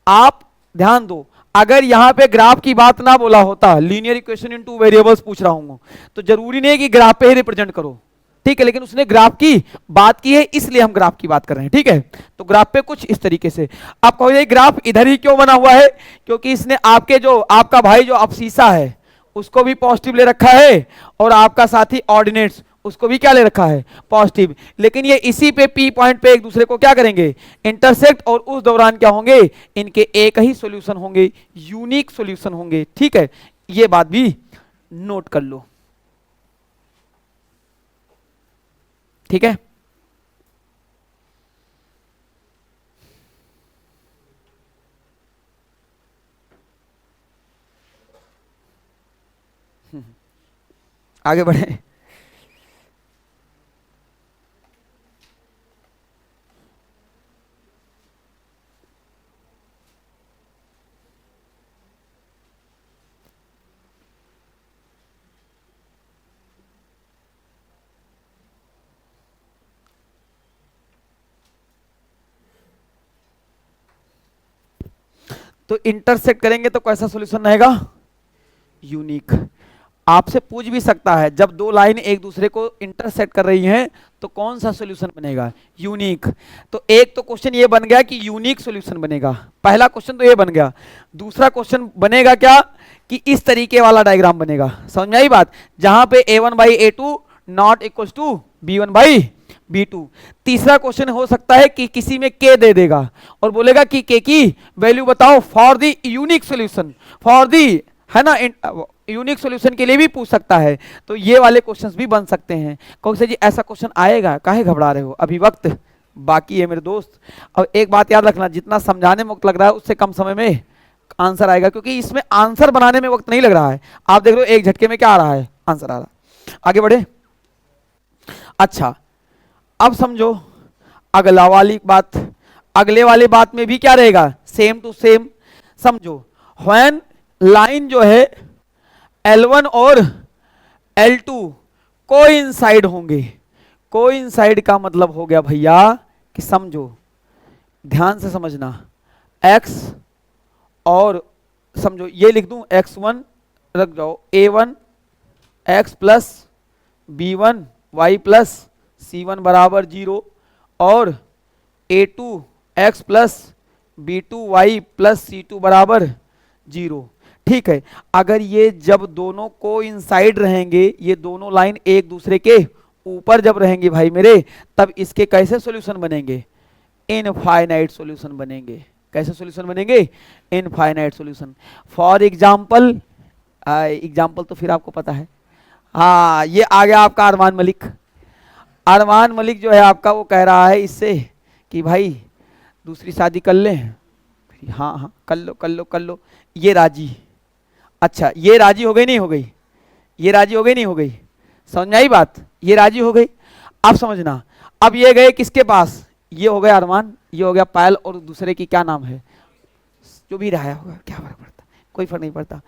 आप ध्यान दो, अगर यहां पे ग्राफ की बात ना बोला होता, लीनियर इक्वेशन इन 2 वेरिएबल्स पूछ रहा हूं, तो जरूरी नहीं है कि ग्राफ पे ही रिप्रेजेंट करो, ठीक है, लेकिन उसने ग्राफ की बात की है इसलिए हम ग्राफ की बात कर रहे हैं, ठीक है। तो ग्राफ पे कुछ इस तरीके से, आप कहो ये ग्राफ इधर ही क्यों बना हुआ है, क्योंकि इसने आपके जो, आपका भाई जो अब्सिसा है उसको भी पॉजिटिव ले रखा है और आपका साथी ऑर्डिनेट्स उसको भी क्या ले रखा है, पॉजिटिव, लेकिन ये इसी पे P पॉइंट पे एक दूसरे को क्या करेंगे, इंटरसेक्ट, और उस दौरान क्या होंगे, इनके एक ही सॉल्यूशन होंगे, यूनिक सॉल्यूशन होंगे, ठीक है, ये बात भी नोट कर लो, ठीक है। आगे बढ़े, तो इंटरसेक्ट करेंगे तो कैसा सॉल्यूशन रहेगा, यूनिक। आपसे पूछ भी सकता है, जब दो लाइन एक दूसरे को इंटरसेक्ट कर रही हैं तो कौन सा सॉल्यूशन बनेगा, यूनिक। तो एक तो क्वेश्चन ये बन गया कि यूनिक सॉल्यूशन बनेगा, पहला क्वेश्चन तो ये बन गया। दूसरा क्वेश्चन बनेगा क्या कि इस तरीके वाला डायग्राम बनेगा, समझ में आई बात, जहां पे A1 by A2 not equal to B1 by B2। तीसरा क्वेश्चन हो सकता है कि किसी में K दे देगा और बोलेगा कि K की वैल्यू बताओ for the unique solution, for the, है ना, यूनिक सॉल्यूशन के लिए भी पूछ सकता है। तो ये वाले क्वेश्चंस भी बन सकते हैं। कौन से जी ऐसा क्वेश्चन आएगा, काहे घबरा रहे हो, अभी वक्त बाकी है मेरे दोस्त। और एक बात याद रखना, जितना समझाने में वक्त लग रहा है उससे कम समय में आंसर आएगा, क्योंकि इसमें आंसर बनाने में वक्त नहीं लग रहा है। आप देख लो एक झटके में क्या आ रहा है, आंसर आ रहा है। आगे बढ़े, अच्छा अब समझो अगला वाली बात, अगले वाले बात में भी क्या रहेगा, सेम टू सेम। समझो, व्हेन लाइन जो है L1 और L2 कोइंसाइड होंगे। कोइंसाइड का मतलब हो गया भैया कि समझो, ध्यान से समझना, x और समझो ये लिख दूं x1 रख जाओ, a1 x plus b1 y plus c1 बराबर 0 और a2 x plus b2 y plus c2 बराबर 0। ठीक है, अगर ये जब दोनों कोइंसाइड रहेंगे, ये दोनों लाइन एक दूसरे के ऊपर जब रहेंगे भाई मेरे, तब इसके कैसे सॉल्यूशन बनेंगे? इनफाइनाइट सॉल्यूशन बनेंगे। कैसे सॉल्यूशन बनेंगे? Infinite solution. For example, example तो फिर आपको पता है, हाँ ये आ गया आपका अरमान मलिक। अरमान मलिक जो है आपका, वो कह रहा है इससे कि भाई दूसरी शादी कर लें। हाँ हाँ कर लो कर लो कर लो। ये राजी, अच्छा ये राजी हो गई नहीं हो गई? ये राजी हो गई नहीं हो गई? समझ में आई बात? ये राजी हो गई। अब समझना, अब ये गए किसके पास? ये हो गया अरमान, ये हो गया पायल, और दूसरे की क्या नाम है? जो भी रहा होगा, क्या फर्क पड़ता, कोई फर्क नहीं पड़ता।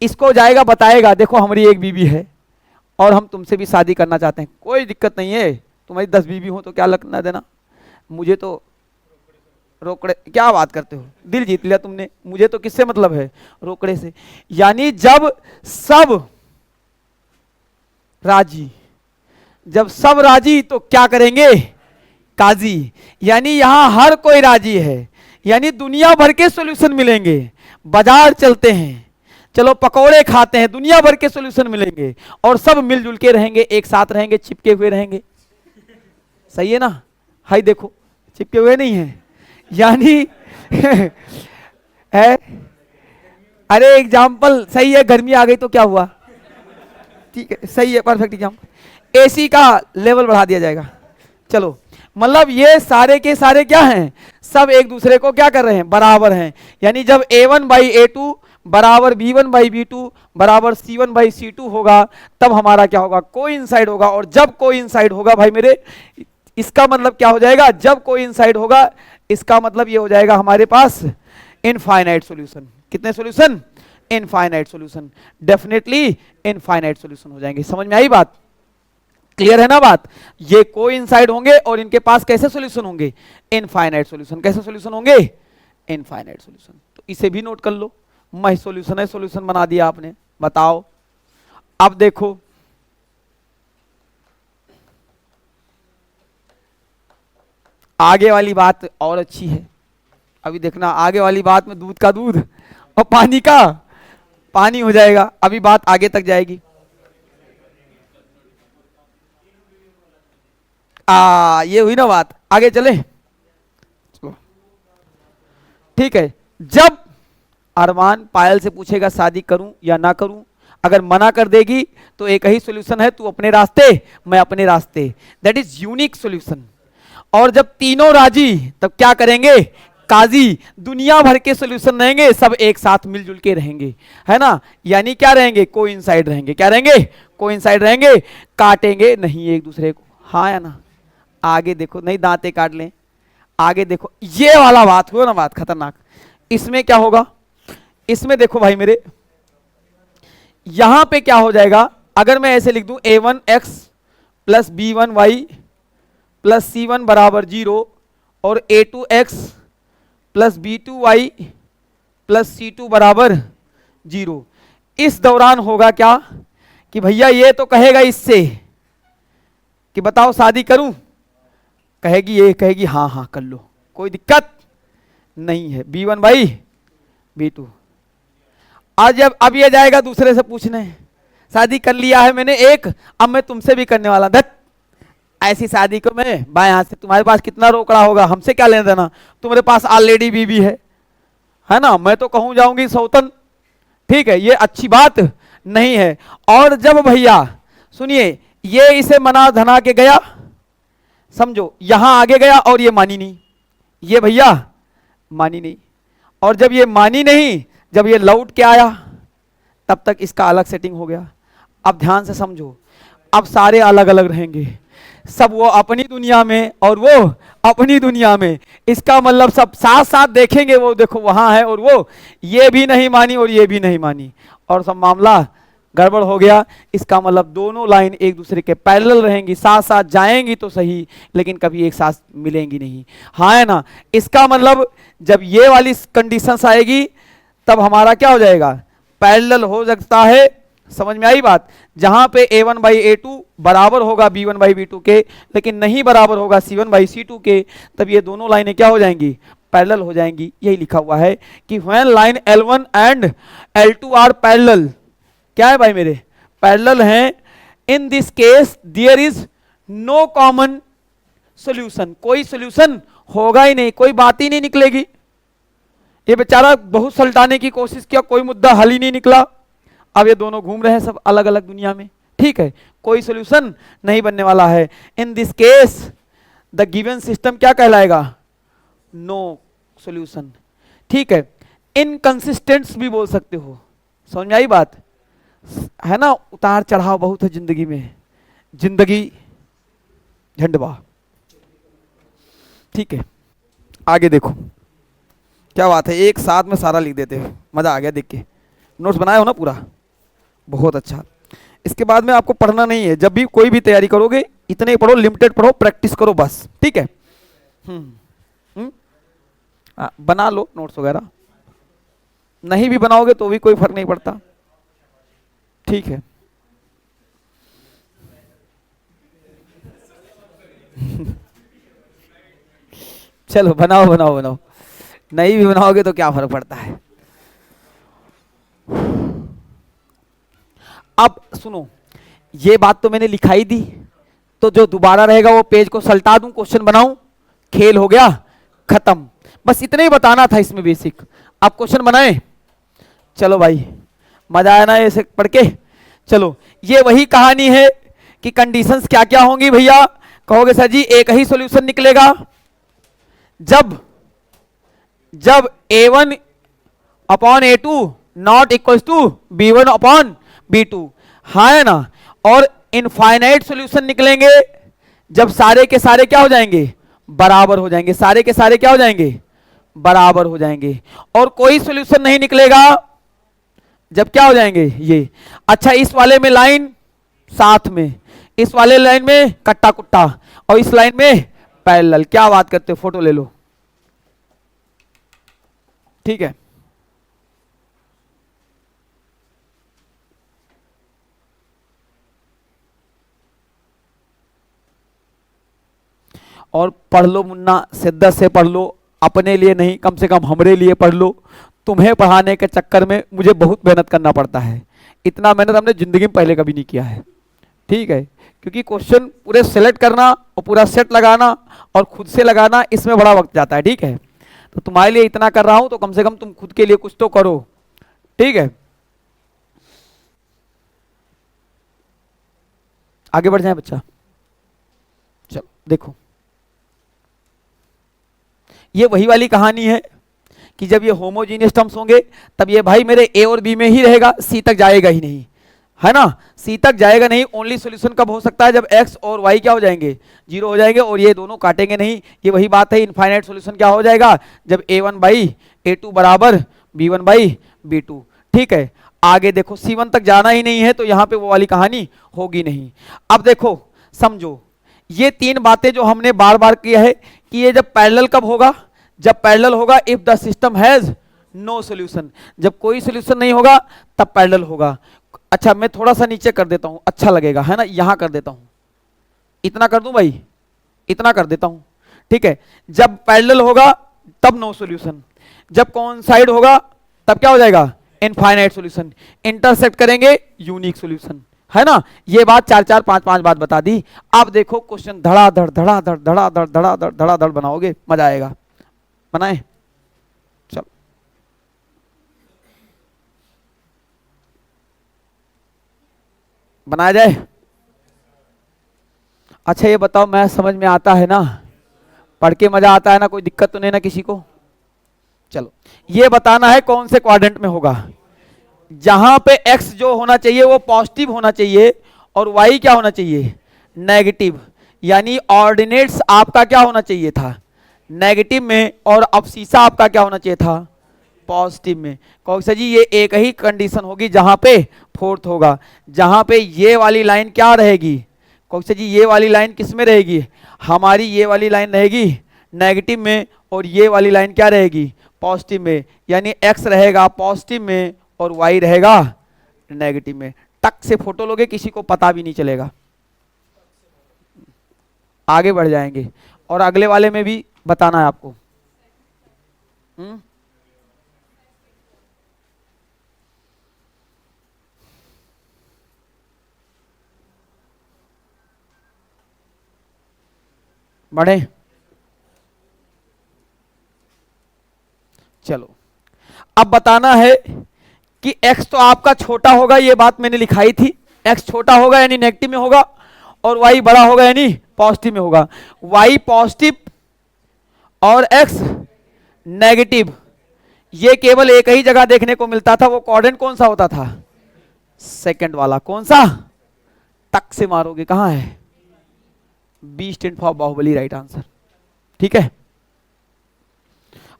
इसको जाएगा बताएगा, देखो हमारी एक बीवी है और हम तुमसे भी शादी करना चाहते हैं, कोई दिक्कत नहीं है, तुम्हारी 10 बीवी हो तो क्या लगना देना, मुझे तो रोकड़े। क्या बात करते हो, दिल जीत लिया तुमने, मुझे तो किससे मतलब है? रोकड़े से। यानी जब सब राजी, जब सब राजी तो क्या करेंगे? काजी। यानी यहां हर कोई राजी है, यानी दुनिया भर के सॉल्यूशन मिलेंगे। बाजार चलते हैं, चलो पकौड़े खाते हैं, दुनिया भर के सॉल्यूशन मिलेंगे और सब मिलजुल के रहेंगे, एक साथ रहेंगे, चिपके हुए रहेंगे। सही है ना? हाय देखो, चिपके हुए नहीं है, यानी है। अरे एग्जाम्पल सही है, गर्मी आ गई तो क्या हुआ? ठीक है, सही है, परफेक्ट एग्जाम्पल। एसी का लेवल बढ़ा दिया जाएगा। चलो, मतलब ये सारे के सारे क्या हैं? सब एक दूसरे को क्या कर रहे हैं? बराबर हैं। यानी जब A1 बाई A2 बराबर B1 बाई B2 बराबर C1 बाई C2 होगा, तब हमारा क्या होगा? कोइंसाइड होगा। और जब कोइंसाइड होगा भाई मेरे, इसका मतलब क्या हो जाएगा? जब कोइंसाइड होगा, इसका मतलब ये हो जाएगा हमारे पास इनफाइनाइट सॉल्यूशन। कितने solution? Infinite solution. Definitely infinite solution हो जाएंगे। समझ में आई बात? क्लियर है ना बात? ये कोइंसाइड होंगे और इनके पास कैसे सॉल्यूशन होंगे? Infinite solution. कैसे सॉल्यूशन होंगे? Infinite solution. तो इसे भी नोट कर लो, मैं सॉल्यूशन है, सॉल्यूशन बना दिया आपने। बताओ, अब देखो आगे वाली बात और अच्छी है। अभी देखना, आगे वाली बात में दूध का दूध और पानी का पानी हो जाएगा। अभी बात आगे तक जाएगी। ये हुई ना बात, आगे चले। चलो ठीक है। जब अरमान पायल से पूछेगा शादी करूं या ना करूं, अगर मना कर देगी तो एक ही सॉल्यूशन है, तू अपने रास्ते मैं अपने रास्ते। That is unique solution. और जब तीनों राजी, तब क्या करेंगे? काजी। दुनिया भर के सॉल्यूशन रहेंगे, सब एक साथ मिलजुल के रहेंगे, है ना? यानी क्या रहेंगे? कोइंसाइड रहेंगे। क्या रहेंगे? कोइंसाइड रहेंगे, काटेंगे नहीं एक दूसरे को। हाँ या ना? आगे देखो, नहीं दांते काट लें। आगे देखो, ये वाला बात हो ना, बात खतरनाक। इसमें क्या होगा? इसमें देखो भाई मेरे, यहां पे क्या हो जाएगा? अगर मैं ऐसे लिख दूं A1x plus B1y plus C1 बराबर 0 और A2x plus B2y plus C2 बराबर 0, इस दौरान होगा क्या कि भैया ये तो कहेगा इससे कि बताओ शादी करूं, कहेगी ये, कहेगी हाँ हाँ कर लो, कोई दिक्कत नहीं है, B1 बाई B2। आज अब ये जाएगा दूसरे से पूछने, शादी कर लिया है मैंने एक, अब मैं तुमसे भी करने वाला। धत, ऐसी शादी को मैं बाएं हाथ से, तुम्हारे पास कितना रोकड़ा होगा, हमसे क्या लेना देना, तुम्हारे पास ऑलरेडी बीवी है ना? मैं तो कहूं जाऊंगी सौतन। ठीक है, ये अच्छी बात नहीं है। और जब भैया सुनिए, ये इसे मना धना के गया, समझो यहां आगे गया और ये मानी नहीं, ये भैया मानी नहीं, और जब ये मानी नहीं, जब ये लौट के आया, तब तक इसका अलग सेटिंग हो गया। अब ध्यान से समझो, अब सारे अलग अलग रहेंगे, सब वो अपनी दुनिया में और वो अपनी दुनिया में। इसका मतलब सब साथ साथ देखेंगे, वो देखो वहां है और वो ये भी नहीं मानी और ये भी नहीं मानी, और सब मामला गड़बड़ हो गया। इसका मतलब दोनों लाइन एक दूसरे के पैरेलल रहेंगी, साथ साथ जाएंगी तो सही, लेकिन कभी एक साथ मिलेंगी नहीं। हाँ है ना? इसका मतलब जब ये वाली कंडीशंस आएगी तब हमारा क्या हो जाएगा, पैरेलल हो सकता है। समझ में आई बात? जहां पे a1/a2 बराबर होगा b1/b2 के, लेकिन नहीं बराबर होगा c1/c2 के, तब ये दोनों लाइनें क्या हो जाएंगी, पैरेलल हो जाएंगी। यही लिखा हुआ है कि when line L1 and L2 are parallel, क्या है भाई मेरे, पैरेलल हैं, in this case there is no common solution, कोई सॉल्यूशन होगा ही नहीं, कोई बात ही नहीं निकलेगी। ये बेचारा बहुत सलटाने की कोशिश किया, कोई मुद्दा हल ही नहीं निकला। अब ये दोनों घूम रहे हैं सब अलग अलग दुनिया में, ठीक है, कोई सॉल्यूशन नहीं बनने वाला है। इन this case the given system क्या कहलाएगा, नो सॉल्यूशन, ठीक है। इनकंसिस्टेंट भी बोल सकते हो। समझ में आई बात? है ना, उतार चढ़ाव बहुत है जिंदगी में, जिंदगी झंडवा, ठीक है। आगे देखो क्या बात है, एक साथ में सारा लिख देते हो, मजा आ गया देख के। नोट्स बनाए हो ना पूरा, बहुत अच्छा। इसके बाद में आपको पढ़ना नहीं है, जब भी कोई भी तैयारी करोगे इतने ही पढ़ो, लिमिटेड पढ़ो, प्रैक्टिस करो बस, ठीक है। बना लो नोट्स वगैरह, नहीं भी बनाओगे तो भी कोई फर्क नहीं पड़ता, ठीक है। चलो बनाओ बनाओ बनाओ, नहीं भी बनाओगे तो क्या फर्क पड़ता है। अब सुनो, ये बात तो मैंने लिखाई दी, तो जो दोबारा रहेगा वो पेज को सल्टा दूं, क्वेश्चन बनाऊं, खेल हो गया खत्म। बस इतना ही बताना था इसमें बेसिक। आप क्वेश्चन बनाए, चलो भाई मजा आया ना ऐसे पढ़ के। चलो ये वही कहानी है कि कंडीशंस क्या क्या होंगी भैया। कहोगे सर जी एक ही सॉल्यूशन निकलेगा जब a1/a2 not equal to b1/b2, हाँ है ना। और इनफाइनाइट सॉल्यूशन निकलेंगे जब सारे के सारे क्या हो जाएंगे, बराबर हो जाएंगे, सारे के सारे क्या हो जाएंगे, बराबर हो जाएंगे। और कोई सॉल्यूशन नहीं निकलेगा जब क्या हो जाएंगे ये। अच्छा, इस वाले में लाइन साथ में, इस वाले लाइन में कट्टा कुट्टा, और इस लाइन में पैरेलल। क्या बात करते हो, फोटो ले लो, ठीक है। और पढ़ लो मुन्ना, शिद्दत से पढ़ लो, अपने लिए नहीं कम से कम हमरे लिए पढ़ लो। तुम्हें पढ़ाने के चक्कर में मुझे बहुत मेहनत करना पड़ता है, इतना मेहनत हमने जिंदगी में पहले कभी नहीं किया है, ठीक है। क्योंकि क्वेश्चन पूरे सेलेक्ट करना और पूरा सेट लगाना और खुद से लगाना, इसमें बड़ा वक्त जाता है, ठीक है। तो तुम्हारे लिए इतना कर रहा हूं तो कम से कम तुम खुद के लिए कुछ तो करो, ठीक है। आगे बढ़ जाए बच्चा, चलो देखो, ये वही वाली कहानी है कि जब ये होमोजीनियस टर्म्स होंगे तब ये भाई मेरे ए और बी में ही रहेगा, सी तक जाएगा ही नहीं, है ना। सी तक जाएगा नहीं। ओनली सॉल्यूशन कब हो सकता है, जब एक्स और वाई क्या हो जाएंगे, जीरो हो जाएंगे, और ये दोनों काटेंगे नहीं। ये वही बात है, इनफाइनाइट सॉल्यूशन क्या हो जाएगा, जब a1/a2 बराबर b1/b2, ठीक है। आगे देखो C1 तक जाना ही नहीं है तो यहाँ पे वो वाली कहानी होगी नहीं। अब देखो समझो, ये तीन बातें जो हमने बार बार किया है कि ये जब पैरेलल कब होगा, जब पैरेलल होगा if the system has no solution, जब कोई सॉल्यूशन नहीं होगा तब पैरेलल होगा। अच्छा मैं थोड़ा सा नीचे कर देता हूं, अच्छा लगेगा, है ना, यहां कर देता हूं, इतना कर दूं भाई, इतना कर देता हूं, ठीक है। जब पैरेलल होगा तब नो सॉल्यूशन, जब कोइंसाइड होगा तब क्या हो जाएगा, इनफाइनाइट सॉल्यूशन, इंटरसेक्ट करेंगे यूनिक सॉल्यूशन, है ना। ये बात चार चार पांच पांच बात बता दी। अब देखो क्वेश्चन धड़ाधड़ धड़ाधड़ धड़ाधड़ धड़ाधड़ धड़ाधड़ बनाओगे, मजा आएगा। बनाए, चलो बनाया जाए। अच्छा ये बताओ, मैं समझ में आता है ना, पढ़ के मजा आता है ना, कोई दिक्कत तो नहीं ना किसी को। चलो ये बताना है कौन से क्वाड्रेंट में होगा, जहां पे x जो होना चाहिए वो पॉजिटिव होना चाहिए और y क्या होना चाहिए, नेगेटिव। यानी ऑर्डिनेट्स आपका क्या होना चाहिए था, नेगेटिव में, और अब शीशा आपका क्या होना चाहिए था, पॉजिटिव में। कौन सा जी, ये एक ही कंडीशन होगी जहां पे फोर्थ होगा, जहां पे ये वाली लाइन क्या रहेगी, कौन सा जी, ये वाली लाइन किस में रहेगी, हमारी ये वाली लाइन रहेगी नेगेटिव में, और ये वाली लाइन क्या रहेगी, पॉजिटिव में। यानी एक्स रहेगा पॉजिटिव में और वाई रहेगा नेगेटिव में। टक से फोटो लोगे, किसी को पता भी नहीं चलेगा। आगे बढ़ जाएंगे और अगले वाले में भी बताना है आपको। बढ़े, चलो अब बताना है कि x तो आपका छोटा होगा, ये बात मैंने लिखाई थी, x छोटा होगा यानी नेगेटिव में होगा, और y बड़ा होगा यानी पॉजिटिव में होगा। y पॉजिटिव और x नेगेटिव, ये केवल एक ही जगह देखने को मिलता था। वो कोऑर्डिनेट कौन सा होता था, सेकंड वाला। कौन सा, टक से मारोगे, कहां है, B stand for Baahubali, right answer. ठीक है,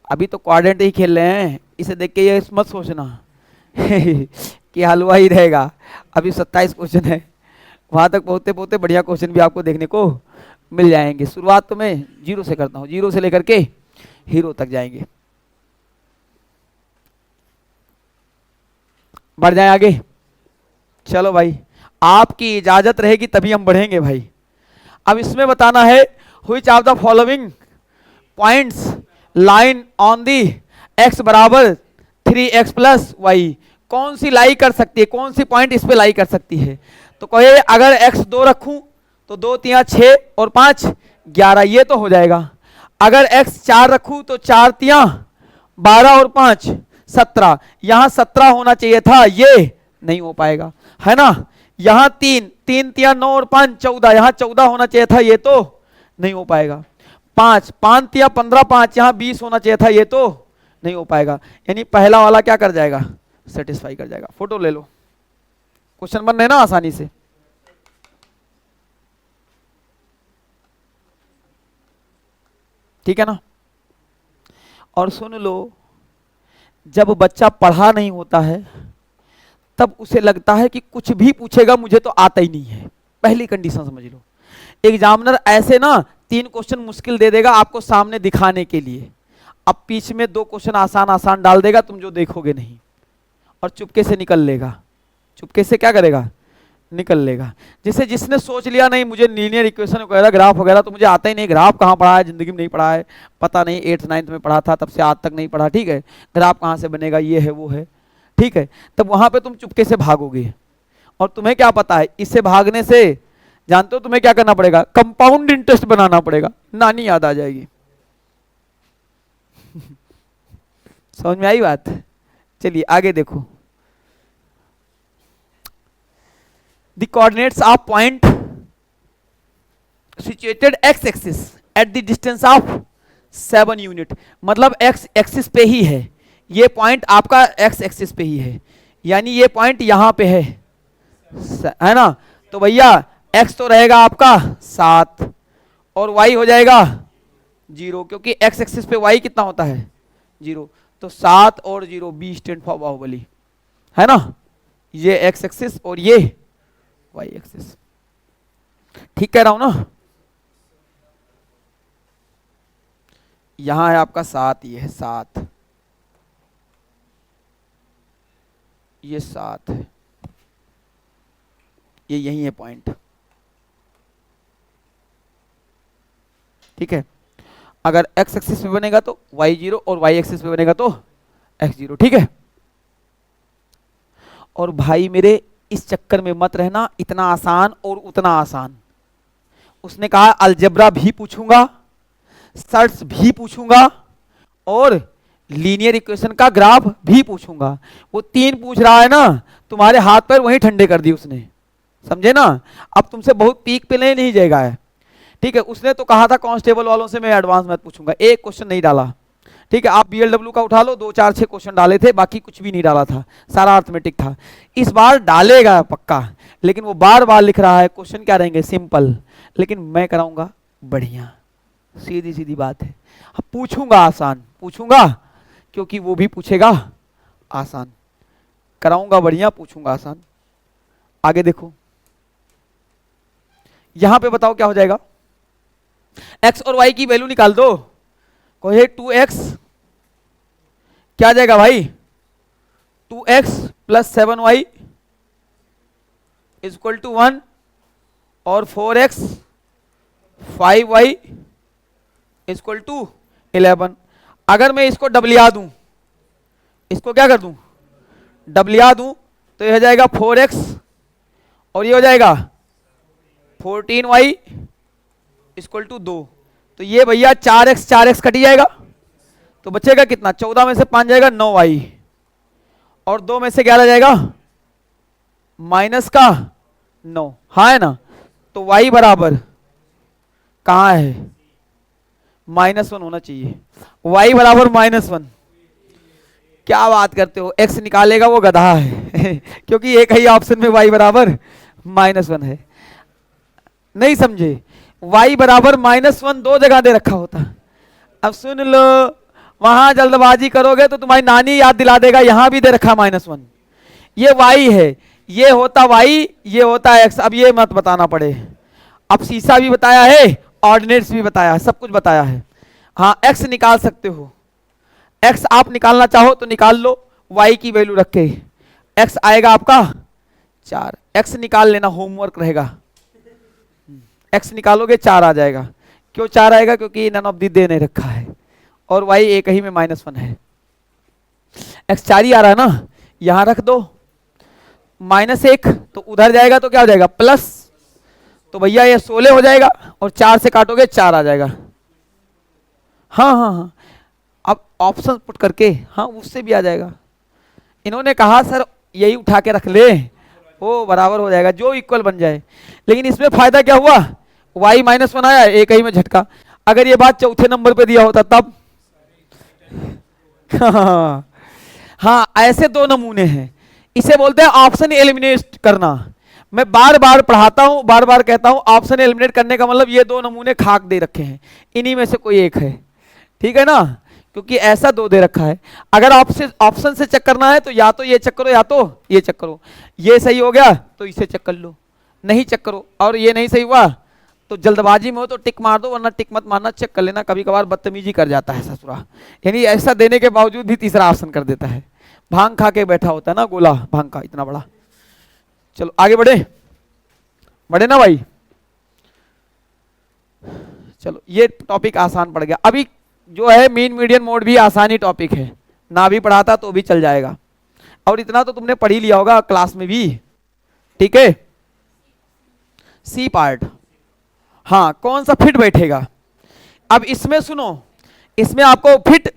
अभी तो कोऑर्डिनेट ही खेल रहे हैं, इसे देख के ये मत सोचना कि हलवा ही रहेगा। अभी 27 क्वेश्चन है, वहां तक पहुंचते पहुंचते बढ़िया क्वेश्चन भी आपको देखने को मिल जाएंगे। शुरुआत तो मैं जीरो से करता हूं, जीरो से लेकर के हीरो तक जाएंगे। बढ़ जाए आगे, चलो भाई, आपकी इजाजत रहेगी तभी हम बढ़ेंगे भाई। अब इसमें बताना है, which of the following points line on the x बराबर 3x प्लस वाई, कौन सी लाई कर सकती है, कौन सी पॉइंट इस पे लाई कर सकती है। तो कहे अगर x 2 रखूं तो 2 तिया 6 और 5 11, ये तो हो जाएगा। अगर x 4 रखूं तो 4 तिया 12 और 5 17, यहां 17 होना चाहिए था, ये नहीं हो पाएगा, है ना। यहां 3 तिया 9 और 5 14, यहां 14 होना चाहिए था, ये तो नहीं हो पाएगा। 5 तिया 15 5, यहां 20 होना चाहिए था, ये तो नहीं हो पाएगा। यानी पहला वाला क्या कर जाएगा, सेटिस्फाई कर जाएगा। फोटो ले लो, क्वेश्चन बन रहे ना आसानी से। ठीक है ना। और सुन लो, जब बच्चा पढ़ा नहीं होता है तब उसे लगता है कि कुछ भी पूछेगा मुझे तो आता ही नहीं है। पहली कंडीशन समझ लो, एग्जामिनर ऐसे ना 3 क्वेश्चन मुश्किल दे देगा आपको सामने दिखाने के लिए, अब बीच में 2 क्वेश्चन आसान आसान डाल देगा, तुम जो देखोगे नहीं, और चुपके से निकल लेगा। चुपके से क्या करेगा, निकल लेगा। जिसे जिसने सोच लिया नहीं मुझे लीनियर इक्वेशन वगैरह ग्राफ वगैरह तो मुझे आता ही नहीं, ग्राफ कहाँ पढ़ा है, जिंदगी में नहीं पढ़ा है, पता नहीं 8th 9th में पढ़ा था, तब से आज तक नहीं पढ़ा, ठीक है, ग्राफ कहाँ से बनेगा, ये है वो है, ठीक है, तब वहां पे तुम चुपके से भागोगे। और तुम्हें क्या पता है, इससे भागने से जानते हो तुम्हें क्या करना पड़ेगा, कंपाउंड इंटरेस्ट बनाना पड़ेगा, नानी याद आ जाएगी समझ में आई बात। चलिए आगे देखो, the coordinates of point situated x axis at the distance of 7 unit, मतलब x एक्सिस पे ही है, ये पॉइंट आपका x एक्सिस पे ही है, यानी ये पॉइंट यहां पे है ना। तो भैया x तो रहेगा आपका 7 और y हो जाएगा 0, क्योंकि x एक्सिस पे y कितना होता है 0, तो 7 और 0 बी स्टैंड फॉर बाहुबली, है ना। ये x एक्सिस और ये y एक्सिस, ठीक कह रहा हूं ना। यहां है आपका 7, ये है 7, ये 7 है, ये यही है पॉइंट, ठीक है। अगर x एक्सिस पे बनेगा तो y 0 और y एक्सिस पे बनेगा तो x 0, ठीक है। और भाई मेरे इस चक्कर में मत रहना, इतना आसान और उतना आसान। उसने कहा अलजेब्रा भी पूछूंगा, सर्ट्स भी पूछूंगा, और लीनियर इक्वेशन का ग्राफ भी पूछूंगा। वो 3 पूछ रहा है ना, तुम्हारे हाथ पैर वहीं ठंडे कर दिए उसने, समझे ना। अब तुमसे बहुत पीक पे नहीं जाएगा है, ठीक है। उसने तो कहा था कांस्टेबल वालों से मैं एडवांस मैथ पूछूंगा, एक क्वेश्चन नहीं डाला, ठीक है। आप बीएलडब्ल्यू का उठा लो, 2 4 6 क्वेश्चन डाले थे, बाकी कुछ भी नहीं डाला था, सारा अर्थमेटिक था। इस बार डालेगा पक्का, लेकिन वो बार बार लिख रहा है, क्वेश्चन क्या रहेंगे, सिंपल, लेकिन मैं कराऊंगा बढ़िया, सीधी सीधी बात है। अब पूछूंगा आसान, पूछूंगा क्योंकि वो भी पूछेगा आसान, कराऊंगा बढ़िया, पूछूंगा आसान। आगे देखो, यहां पे बताओ क्या हो जाएगा, x और y की वैल्यू निकाल दो। कहे 2x क्या आ जाएगा भाई, 2x plus 7y is equal to 1 और 4x 5y is equal to 11। अगर मैं इसको डबलिया दूं, इसको क्या कर दूं, डबलिया दूं, तो यह हो जाएगा 4x और ये हो जाएगा 14y इक्वल टू 2। तो ये भैया 4x कट जाएगा, तो बचेगा कितना, 14 में से 5 जाएगा 9y और 2 में से 11 जाएगा माइनस का 9, हाँ है ना। तो y बराबर कहाँ है, -1 होना चाहिए, y बराबर -1। क्या बात करते हो, x निकालेगा वो गधा है क्योंकि एक ही ऑप्शन में y बराबर -1 है। नहीं समझे, y बराबर -1 दो जगह दे रखा होता। अब सुन लो, वहां जल्दबाजी करोगे तो तुम्हारी नानी याद दिला देगा, यहां भी दे रखा -1। ये y है, ये होता y, ये होता x। अब ये मत बताना पड़े, अब शीशा भी बताया है, ऑर्डिनेट्स भी बताया है, सब कुछ बताया है। हाँ x निकाल सकते हो, x आप निकालना चाहो तो निकाल लो, y की वैल्यू रख के x आएगा आपका 4। x निकाल लेना, होमवर्क रहेगा, x निकालोगे 4 आ जाएगा। क्यों 4 आएगा, क्योंकि नन ऑफ दी दे नहीं रखा है और y एक ही में -1 है। x 4 ही आ रहा है ना, यहां रख दो, -1 तो उधर जाएगा तो क्या हो जाएगा प्लस, तो भैया ये 16 हो जाएगा और 4 से काटोगे 4 आ जाएगा। हाँ हाँ हाँ, अब ऑप्शन पुट करके हाँ उससे भी आ जाएगा। इन्होंने कहा सर यही उठा के रख ले, वो बराबर हो जाएगा, जो इक्वल बन जाए। लेकिन इसमें फायदा क्या हुआ, y -1 आया, एक ही में झटका। अगर ये बात चौथे नंबर पे दिया होता तब हाँ ऐसे दो नमूने हैं, इसे बोलते हैं ऑप्शन एलिमिनेट करना। मैं बार बार पढ़ाता हूं, बार बार कहता हूं, ऑप्शन एलिमिनेट करने का मतलब ये दो नमूने खाक दे रखे हैं, इन्हीं में से कोई एक है, ठीक है ना, क्योंकि ऐसा दो दे रखा है। अगर ऑप्शन से चेक करना है तो या तो ये चेक करो या तो ये चेक करो, ये सही हो गया तो इसे चेक कर लो, नहीं चेक करो, और ये नहीं सही हुआ तो जल्दबाजी में हो तो टिक मार दो, वरना टिक मत मारना, चेक कर लेना। कभी कभार बदतमीजी कर जाता है ससुरा, यानी ऐसा देने के बावजूद भी तीसरा ऑप्शन कर देता है, भांग खा के बैठा होता है ना, गोला भांग का इतना बड़ा। चलो आगे बढ़े, बढ़े ना भाई। चलो ये टॉपिक आसान पड़ गया। अभी जो है मीन मीडियन मोड भी आसानी टॉपिक है, ना भी पढ़ाता तो भी चल जाएगा, और इतना तो तुमने पढ़ ही लिया होगा क्लास में भी, ठीक है। सी पार्ट, हाँ कौन सा फिट बैठेगा। अब इसमें सुनो, इसमें आपको फिट,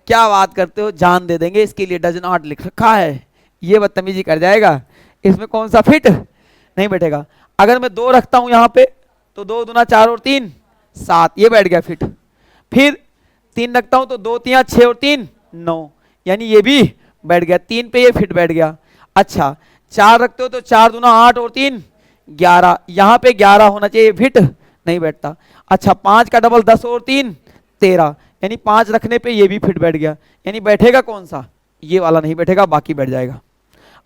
क्या बात करते हो, जान दे देंगे, इसके लिए डज नॉट लिख रखा है, ये बदतमीजी कर जाएगा। इसमें कौन सा फिट नहीं बैठेगा। अगर मैं 2 रखता हूं यहां पे तो 2 दूना 4 और 3 7, ये बैठ गया फिट। फिर 3 रखता हूं तो 2 3 6 और 3 9, यानी ये भी बैठ गया, 3 पे ये फिट बैठ गया। अच्छा 4 रखते हो तो 4 दूना 8 और 3 11, यहाँ पे 11 होना चाहिए, फिट नहीं बैठता। अच्छा 5 का डबल 10 और 3 13, यानी 5 रखने पे ये भी फिट बैठ गया, यानी बैठेगा कौन सा, ये वाला नहीं बैठेगा, बाकी बैठ जाएगा।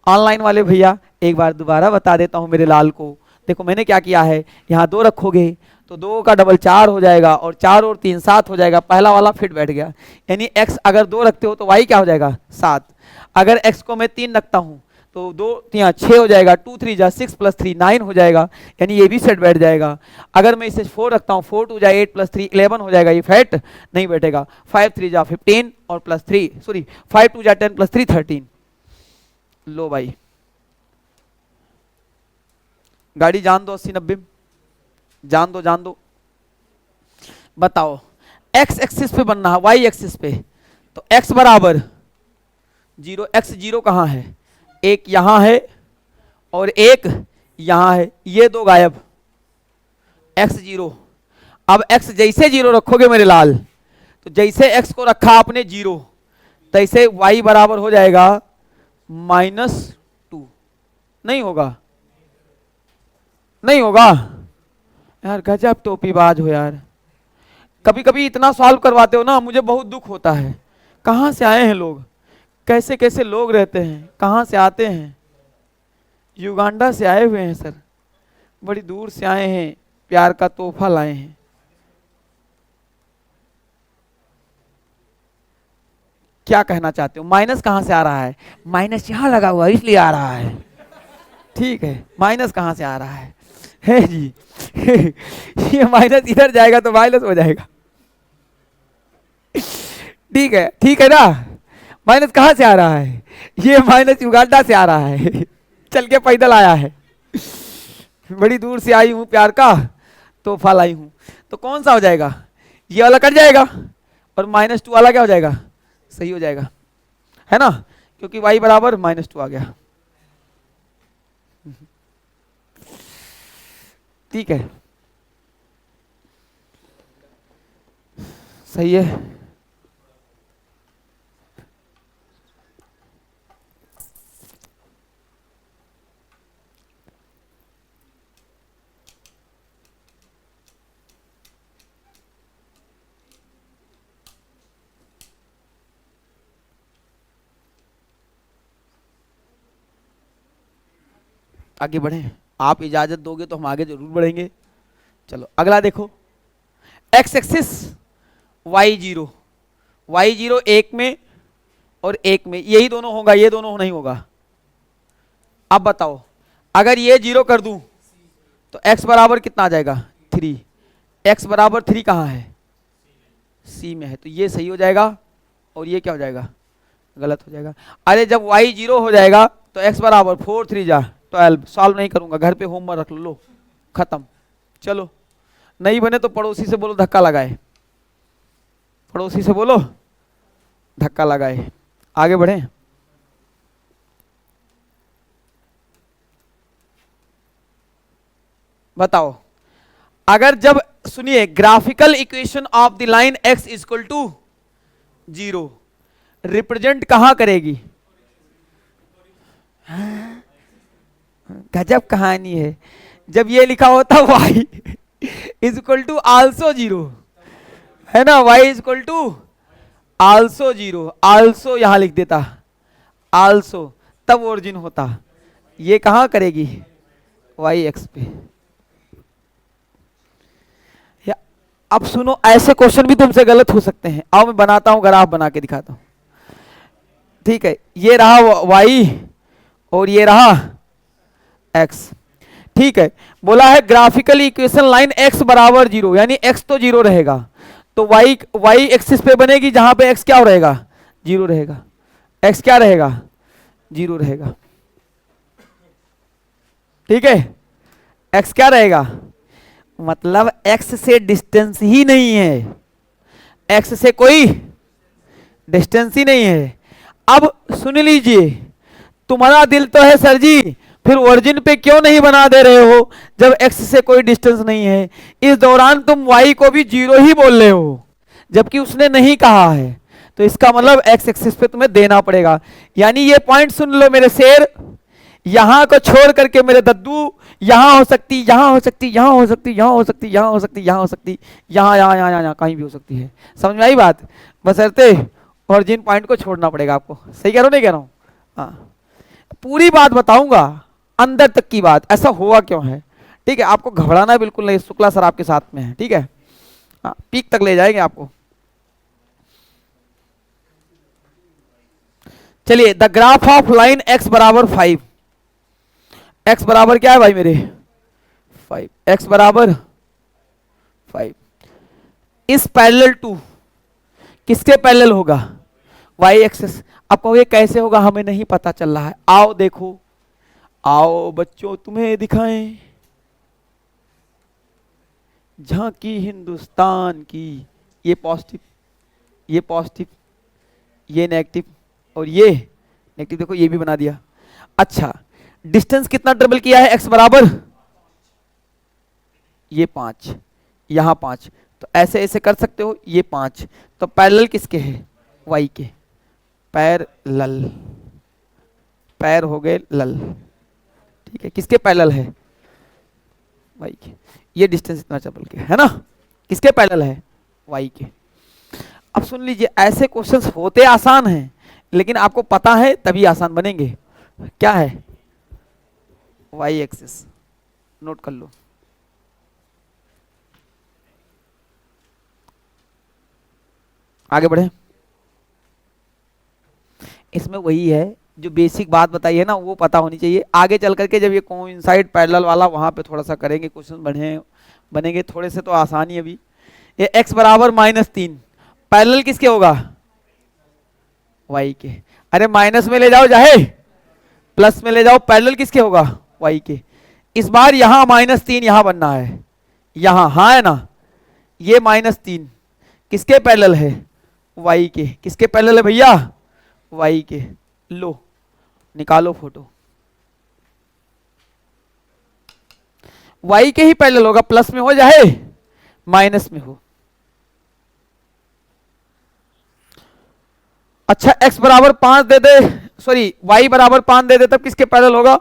ऑनलाइन वाले भैया एक बार दोबारा बता देता हूं मेरे लाल को, देखो मैंने क्या किया है, यहाँ 2 रखोगे तो 2 का डबल 4 हो जाएगा और 4 और 3 7 हो जाएगा, पहला वाला फिट बैठ गया। यानी x अगर 2 रखते हो तो y क्या हो जाएगा 7। अगर x को मैं 3 रखता हूं तो 2 3 6 हो जाएगा, 2 3 जा 6 प्लस 3 9 हो जाएगा, यानी ये भी सेट बैठ जाएगा। अगर मैं इसे 4 रखता हूँ, 4 2 जा 8 प्लस 3 11 हो जाएगा, ये फैट नहीं बैठेगा। 5 3 जा 15 और प्लस 3 सॉरी 5 2 जा 10 प्लस 3 13। लो भाई गाड़ी जान दो 80 90, जान दो बताओ, x एक्सिस पे बनना है, y एक्सिस पे, तो x बराबर 0, x 0 कहाँ है, एक यहां है और एक यहां है, ये 2 गायब, x 0। अब x जैसे 0 रखोगे मेरे लाल, तो जैसे x को रखा आपने 0 तैसे y बराबर हो जाएगा -2, नहीं होगा नहीं होगा यार, गजब टोपीबाज हो यार। कभी कभी इतना सॉल्व करवाते हो ना, मुझे बहुत दुख होता है। कहाँ से आए हैं लोग, कैसे कैसे लोग रहते हैं, कहाँ से आते हैं। युगांडा से आए हुए हैं सर, बड़ी दूर से आए हैं, प्यार का तोहफा लाए हैं। क्या कहना चाहते हो, माइनस कहाँ से आ रहा है? माइनस यहाँ लगा हुआ है, इसलिए आ रहा है। ठीक है, माइनस कहाँ से आ रहा है जी। ये माइनस इधर जाएगा तो माइनस हो जाएगा। ठीक है ना। माइनस कहाँ से आ रहा है? ये माइनस युगांडा से आ रहा है। चल के पैदल आया है। बड़ी दूर से आई हूँ, प्यार का तोहफा लाई हूँ। तो कौन सा हो जाएगा? ये वाला कट जाएगा और -2 वाला क्या हो जाएगा? सही हो जाएगा, है ना, क्योंकि y बराबर -2 आ गया। ठीक है, सही है। आगे बढ़ें, आप इजाजत दोगे तो हम आगे जरूर बढ़ेंगे। चलो अगला देखो, x एक्सिस y0, y0 एक में और एक में, यही दोनों होगा, ये दोनों नहीं होगा। अब बताओ, अगर ये 0 कर दूं तो x बराबर कितना आ जाएगा? 3। x बराबर 3 कहाँ है? c में है, तो ये सही हो जाएगा और ये क्या हो जाएगा? गलत हो जाएगा। अरे जब y 0 हो जाएगा तो x बराबर 4 3 जा 12। सॉल्व नहीं करूंगा, घर पे होमवर्क रख लो, खत्म। चलो, नहीं बने तो पड़ोसी से बोलो धक्का लगाए, पड़ोसी से बोलो धक्का लगाए। आगे बढ़े, बताओ, अगर जब सुनिए, graphical equation of the line x equal to 0 represent कहां करेगी? गजब कहानी है। जब ये लिखा होता y इक्वल टू आल्सो 0, है ना, y equal to also 0, also यहां लिख देता, आल्सो, तब ओरिजिन होता। ये कहां करेगी? y एक्स पे। अब सुनो, ऐसे क्वेश्चन भी तुमसे गलत हो सकते हैं। आओ मैं बनाता हूं, ग्राफ बना के दिखाता हूं। ठीक है, ये रहा y और ये रहा x। ठीक है, बोला है ग्राफिकल इक्वेशन लाइन x बराबर 0, यानी x तो 0 रहेगा, तो y एक्सिस पे बनेगी जहां पे x क्या रहेगा? 0 रहेगा। x क्या रहेगा? 0 रहेगा। ठीक है, x क्या रहेगा? मतलब x से डिस्टेंस ही नहीं है, x से कोई डिस्टेंस ही नहीं है। अब सुन लीजिए, तुम्हारा दिल तो है सर जी, फिर ओरिजिन पे क्यों नहीं बना दे रहे हो जब x से कोई डिस्टेंस नहीं है? इस दौरान तुम y को भी 0 ही बोल रहे हो, जबकि उसने नहीं कहा है, तो इसका मतलब x एक्सिस पे तुम्हें देना पड़ेगा। यानी ये पॉइंट सुन लो मेरे शेर, यहां को छोड़ करके मेरे दद्दू, यहां हो सकती, यहां हो सकती, यहां हो सकती, यहां हो सकती, यहां हो सकती, यहां हो सकती, यहां यहां यहां यहां कहीं भी हो सकती है। समझ में आई बात? बशर्ते ओरिजिन पॉइंट को छोड़ना पड़ेगा आपको। सही कह रहा हूं, नहीं कह रहा हूं? हाँ, पूरी बात बताऊंगा, अंदर तक की बात, ऐसा हुआ क्यों है। ठीक है, आपको घबराना बिल्कुल नहीं, शुक्ला सर आपके साथ में है। ठीक है, हाँ, पीक तक ले जाएंगे आपको। चलिए, the graph of line x बराबर 5, x बराबर क्या है भाई मेरे? 5, x बराबर 5 इस पैरेलल टू, किसके पैरेलल होगा? y axis. अब कहो ये कैसे होगा, हमें नहीं पता चल रहा है। आओ देखो, आओ बच्चों तुम्हें दिखाएं झांकी हिंदुस्तान की। ये पॉजिटिव, ये पॉजिटिव, ये नेगेटिव और ये नेगेटिव, देखो ये भी बना दिया। अच्छा, डिस्टेंस कितना ट्रेवल किया है? x बराबर ये 5, यहां 5, तो ऐसे ऐसे कर सकते हो, ये 5, तो पैरेलल किसके है? y के। पैरेलल, पैर हो गए लल। ठीक है, किसके पैरेलल है? वाई के, ये डिस्टेंस इतना चल के है ना, किसके पैरेलल है, वाई के। अब सुन लीजिए, ऐसे क्वेश्चंस होते आसान हैं लेकिन आपको पता है तभी आसान बनेंगे। क्या है, वाई एक्सिस, नोट कर लो। आगे बढ़े, इसमें वही है जो बेसिक बात बताई है ना, वो पता होनी चाहिए। आगे चल करके जब ये कोइंसाइड पैरेलल वाला वहां पे थोड़ा सा करेंगे, क्वेश्चन बनेंगे थोड़े से तो आसानी है अभी। ये x बराबर -3 पैरेलल किसके होगा, y के। अरे माइनस में ले जाओ चाहे प्लस में ले जाओ, पैरेलल किसके होगा, y के। इस बार यहां -3 यहां बनना है, यहां, हाँ है ना। ये -3 किसके पैरेलल है, y के। किसके पैरेलल है भैया, y के। लो निकालो फोटो, y के ही पैरेलल होगा, प्लस में हो चाहे माइनस में हो। अच्छा x बराबर 5 दे दे, सॉरी y बराबर 5 दे दे तब किसके पैरेलल होगा,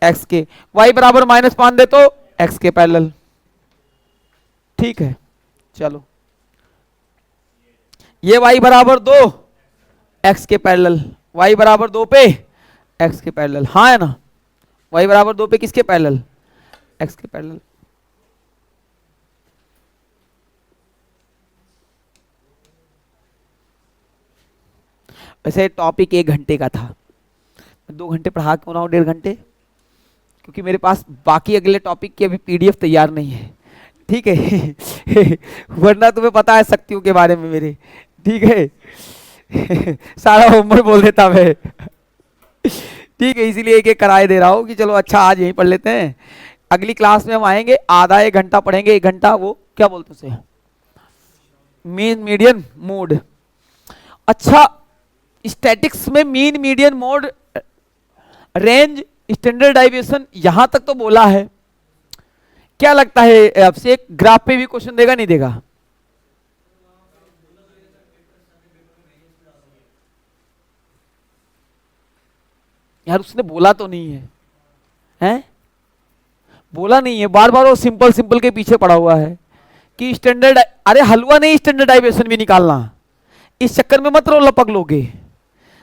x के। y बराबर -5 दे तो x के पैरेलल। ठीक है, चलो ये y बराबर 2 x के पैरेलल, y बराबर 2 पे x के पैरेलल, हाँ है ना। y बराबर 2 पे किसके पैरेलल, x के पैरेलल। वैसे टॉपिक 1 घंटे का था, 2 घंटे पढ़ा क्यों रहा हूँ, 1.5 घंटे, क्योंकि मेरे पास बाकी अगले टॉपिक की अभी पीडीएफ तैयार नहीं है। ठीक है वरना तुम्हें पता है शक्तियों के बारे में मेरे, ठीक है सारा होमवर्क बोल देता मैं ठीक है, इसीलिए एक एक कराए दे रहा हूँ कि चलो अच्छा आज यहीं पढ़ लेते हैं। अगली क्लास में हम आएंगे, आधा 1 घंटा पढ़ेंगे, 1 घंटा वो क्या बोलते उसे, मीन मीडियन मोड। अच्छा, स्टैटिक्स में mean median mode, range, standard deviation यहां तक तो बोला है। क्या लगता है आपसे, एक ग्राफ पे भी क्वेश्चन देगा नहीं देगा, यार उसने बोला तो नहीं है, हैं बोला नहीं है, बार बार वो सिंपल सिंपल के पीछे पड़ा हुआ है कि स्टैंडर्ड, अरे हलवा नहीं स्टैंडर्ड डेविएशन भी निकालना, इस चक्कर में मत रो लपक लोगे।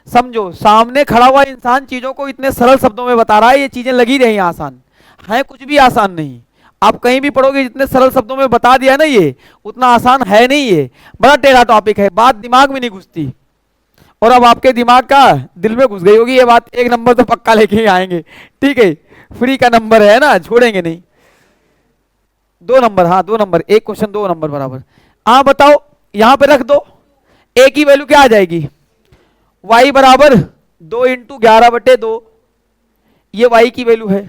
समझो, सामने खड़ा हुआ इंसान चीजों को इतने सरल शब्दों में बता रहा है, ये चीजें लगी रही आसान है, कुछ भी आसान नहीं। आप कहीं भी पढ़ोगे, जितने सरल शब्दों में बता दिया ना, ये उतना आसान है नहीं, ये बड़ा टेढ़ा टॉपिक है, बात दिमाग में नहीं घुसती। और अब आपके दिमाग का दिल में घुस गई होगी ये बात, 1 नंबर तो पक्का लेके ही आएंगे। ठीक है, फ्री का नंबर है ना, छोड़ेंगे नहीं। 2 नंबर, हाँ 2 नंबर, एक क्वेश्चन 2 नंबर बराबर। हाँ बताओ, यहां पे रख दो, ए की वैल्यू क्या आ जाएगी, y बराबर 2 × 11/2, ये y की वैल्यू है,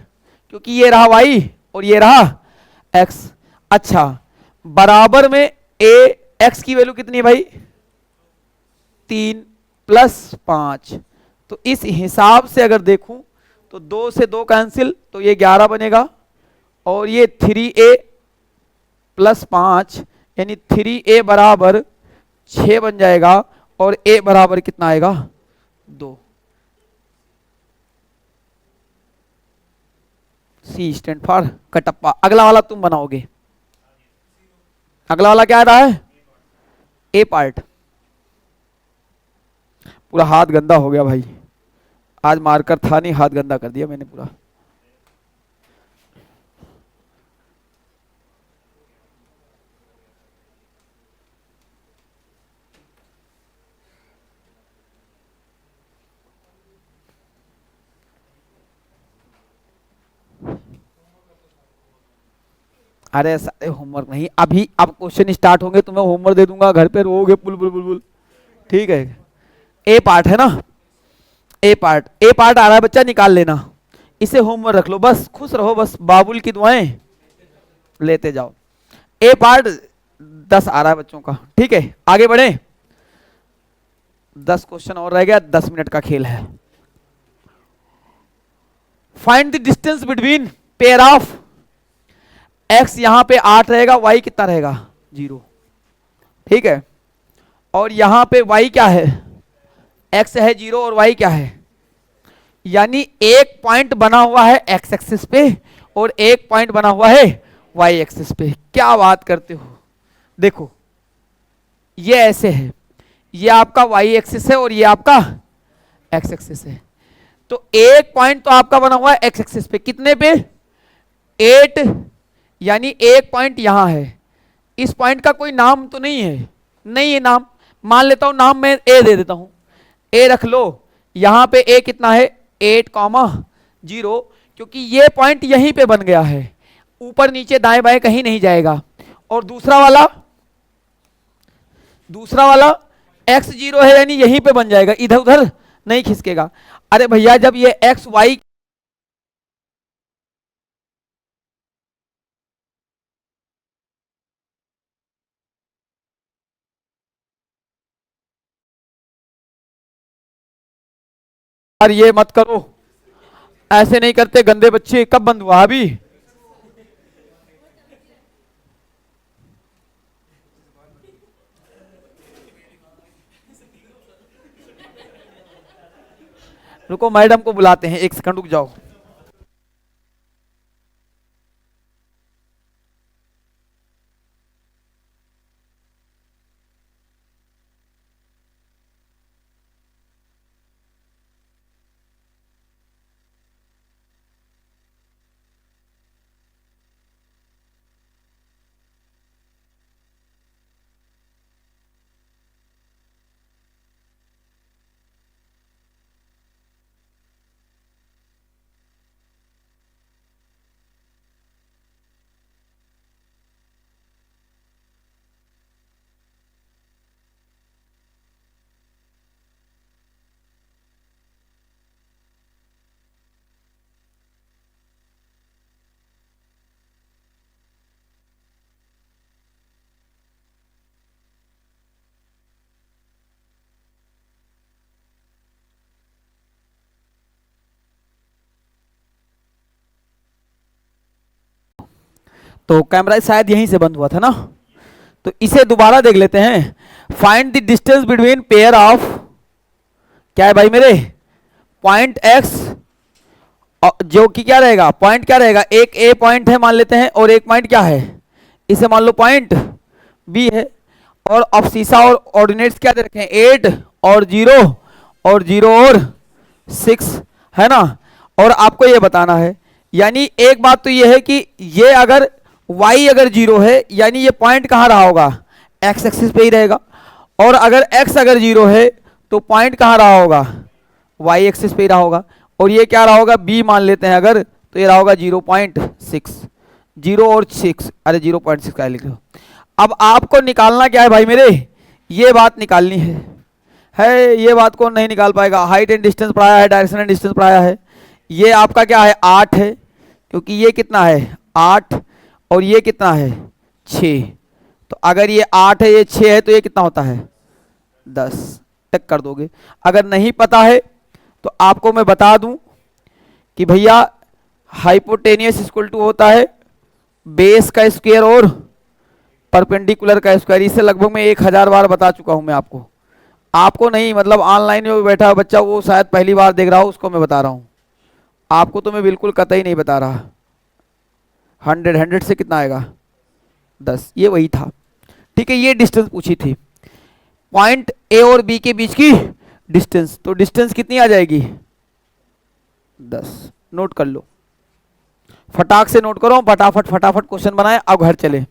क्योंकि ये रहा y और ये रहा x। अच्छा, बराबर में a x की वैल्यू कितनी है भाई, 3 + 5। तो इस हिसाब से अगर देखूं तो 2 से 2 कैंसिल, तो ये 11 बनेगा, और ये 3a + 5 यानी 3a बराबर 6 बन जाएगा, और a बराबर कितना आएगा, 2। C stand for Kattappa. अगला वाला तुम बनाओगे, अगला वाला क्या आ रहा है, ए पार्ट। पूरा हाथ गंदा हो गया भाई, आज मार्कर था नहीं, हाथ गंदा कर दिया मैंने पूरा। अरे सारे होमवर्क नहीं, अभी अब क्वेश्चन स्टार्ट होंगे, तुम्हें होमवर्क दे दूंगा, घर पे रोओगे बुल बुल बुल बुल। ठीक है, ए पार्ट है ना, ए पार्ट आ रहा है बच्चा, निकाल लेना, इसे होमवर्क रख लो, बस खुश रहो, बस बाबुल की दुआएं लेते जाओ। ए पार्ट 10 आ रहा है बच्चों का। ठीक है, आगे बढ़े, 10 क्वेश्चन और रह गया, 10 मिनट का खेल है। Find the distance between pair of x, यहां पे 8 रहेगा, y कितना रहेगा, 0। ठीक है, और यहां पे y क्या है, x है 0 और y क्या है, यानी एक पॉइंट बना हुआ है x एक्सिस पे और एक पॉइंट बना हुआ है वाई एक्सिस पे। क्या बात करते हो, देखो ये ऐसे है, ये आपका वाई एक्सिस है और ये आपका एक्स एक्सिस है। तो एक पॉइंट तो आपका बना हुआ है एक्स एक्सिस पे, कितने पे, 8, यानी एक पॉइंट यहां है। इस पॉइंट का कोई नाम तो नहीं है, नहीं है नाम, मान लेता हूं नाम मैं ए दे देता हूं, ए रख लो। यहां पे ए कितना है, 8,0, क्योंकि ये पॉइंट यहीं पे बन गया है, ऊपर नीचे दाएं बाएं कहीं नहीं जाएगा। और दूसरा वाला x0 है, यानी यहीं पे बन जाएगा, इधर उधर नहीं खिसकेगा। अरे भैया जब ये एक्स वाई यार ये मत करो, ऐसे नहीं करते गंदे बच्चे, कब बंद हुआ अभी। रुको मैडम को बुलाते हैं, एक सेकंड रुक जाओ। तो कैमरा शायद यहीं से बंद हुआ था ना, तो इसे दोबारा देख लेते हैं। Find the distance between pair of, क्या है भाई मेरे, पॉइंट एक्स, जो कि क्या रहेगा, पॉइंट क्या रहेगा, एक ए पॉइंट है मान लेते हैं, और एक पॉइंट क्या है, इसे मान लो पॉइंट बी है। और अफसीसा और ऑर्डिनेट्स क्या दे रखे हैं, 8 और 0 और 0 और 6 है ना। और आपको ये बताना है, यानी एक बात तो ये है कि ये अगर y अगर 0 है, यानी ये पॉइंट कहाँ रहा होगा, x एक्सिस पे ही रहेगा। और अगर x अगर 0 है तो पॉइंट कहाँ रहा होगा, y एक्सिस पे ही रहा होगा। और ये क्या रहा होगा, b मान लेते हैं अगर, तो ये रहा होगा 0.6, 0 और 6, अरे 0.6 का लिख लो। अब आपको निकालना क्या है भाई मेरे, ये बात निकालनी है ये बात कौन नहीं निकाल पाएगा। हाइट एंड डिस्टेंस पढ़ाया है, डायरेक्शन एंड डिस्टेंस पढ़ाया है। ये आपका क्या है, 8 है, क्योंकि ये कितना है 8 और ये कितना है 6। तो अगर ये 8 है ये 6 है तो ये कितना होता है 10, टिक कर दोगे। अगर नहीं पता है तो आपको मैं बता दूं कि भैया हाइपोटेनियस इक्वल टू होता है बेस का स्क्वायर और परपेंडिकुलर का स्क्वायर। इसे लगभग मैं 1000 बार बता चुका हूं मैं आपको नहीं, मतलब ऑनलाइन में बैठा बच्चा वो शायद पहली बार देख रहा हो, उसको मैं बता रहा हूं। आपको तो मैं बिल्कुल कतई नहीं बता रहा। 100 से कितना आएगा 10, ये वही था। ठीक है, ये डिस्टेंस पूछी थी, पॉइंट ए और बी के बीच की डिस्टेंस। तो डिस्टेंस कितनी आ जाएगी 10, नोट कर लो, फटाक से नोट करो, फटाफट फटाफट क्वेश्चन बनाए, अब घर चले।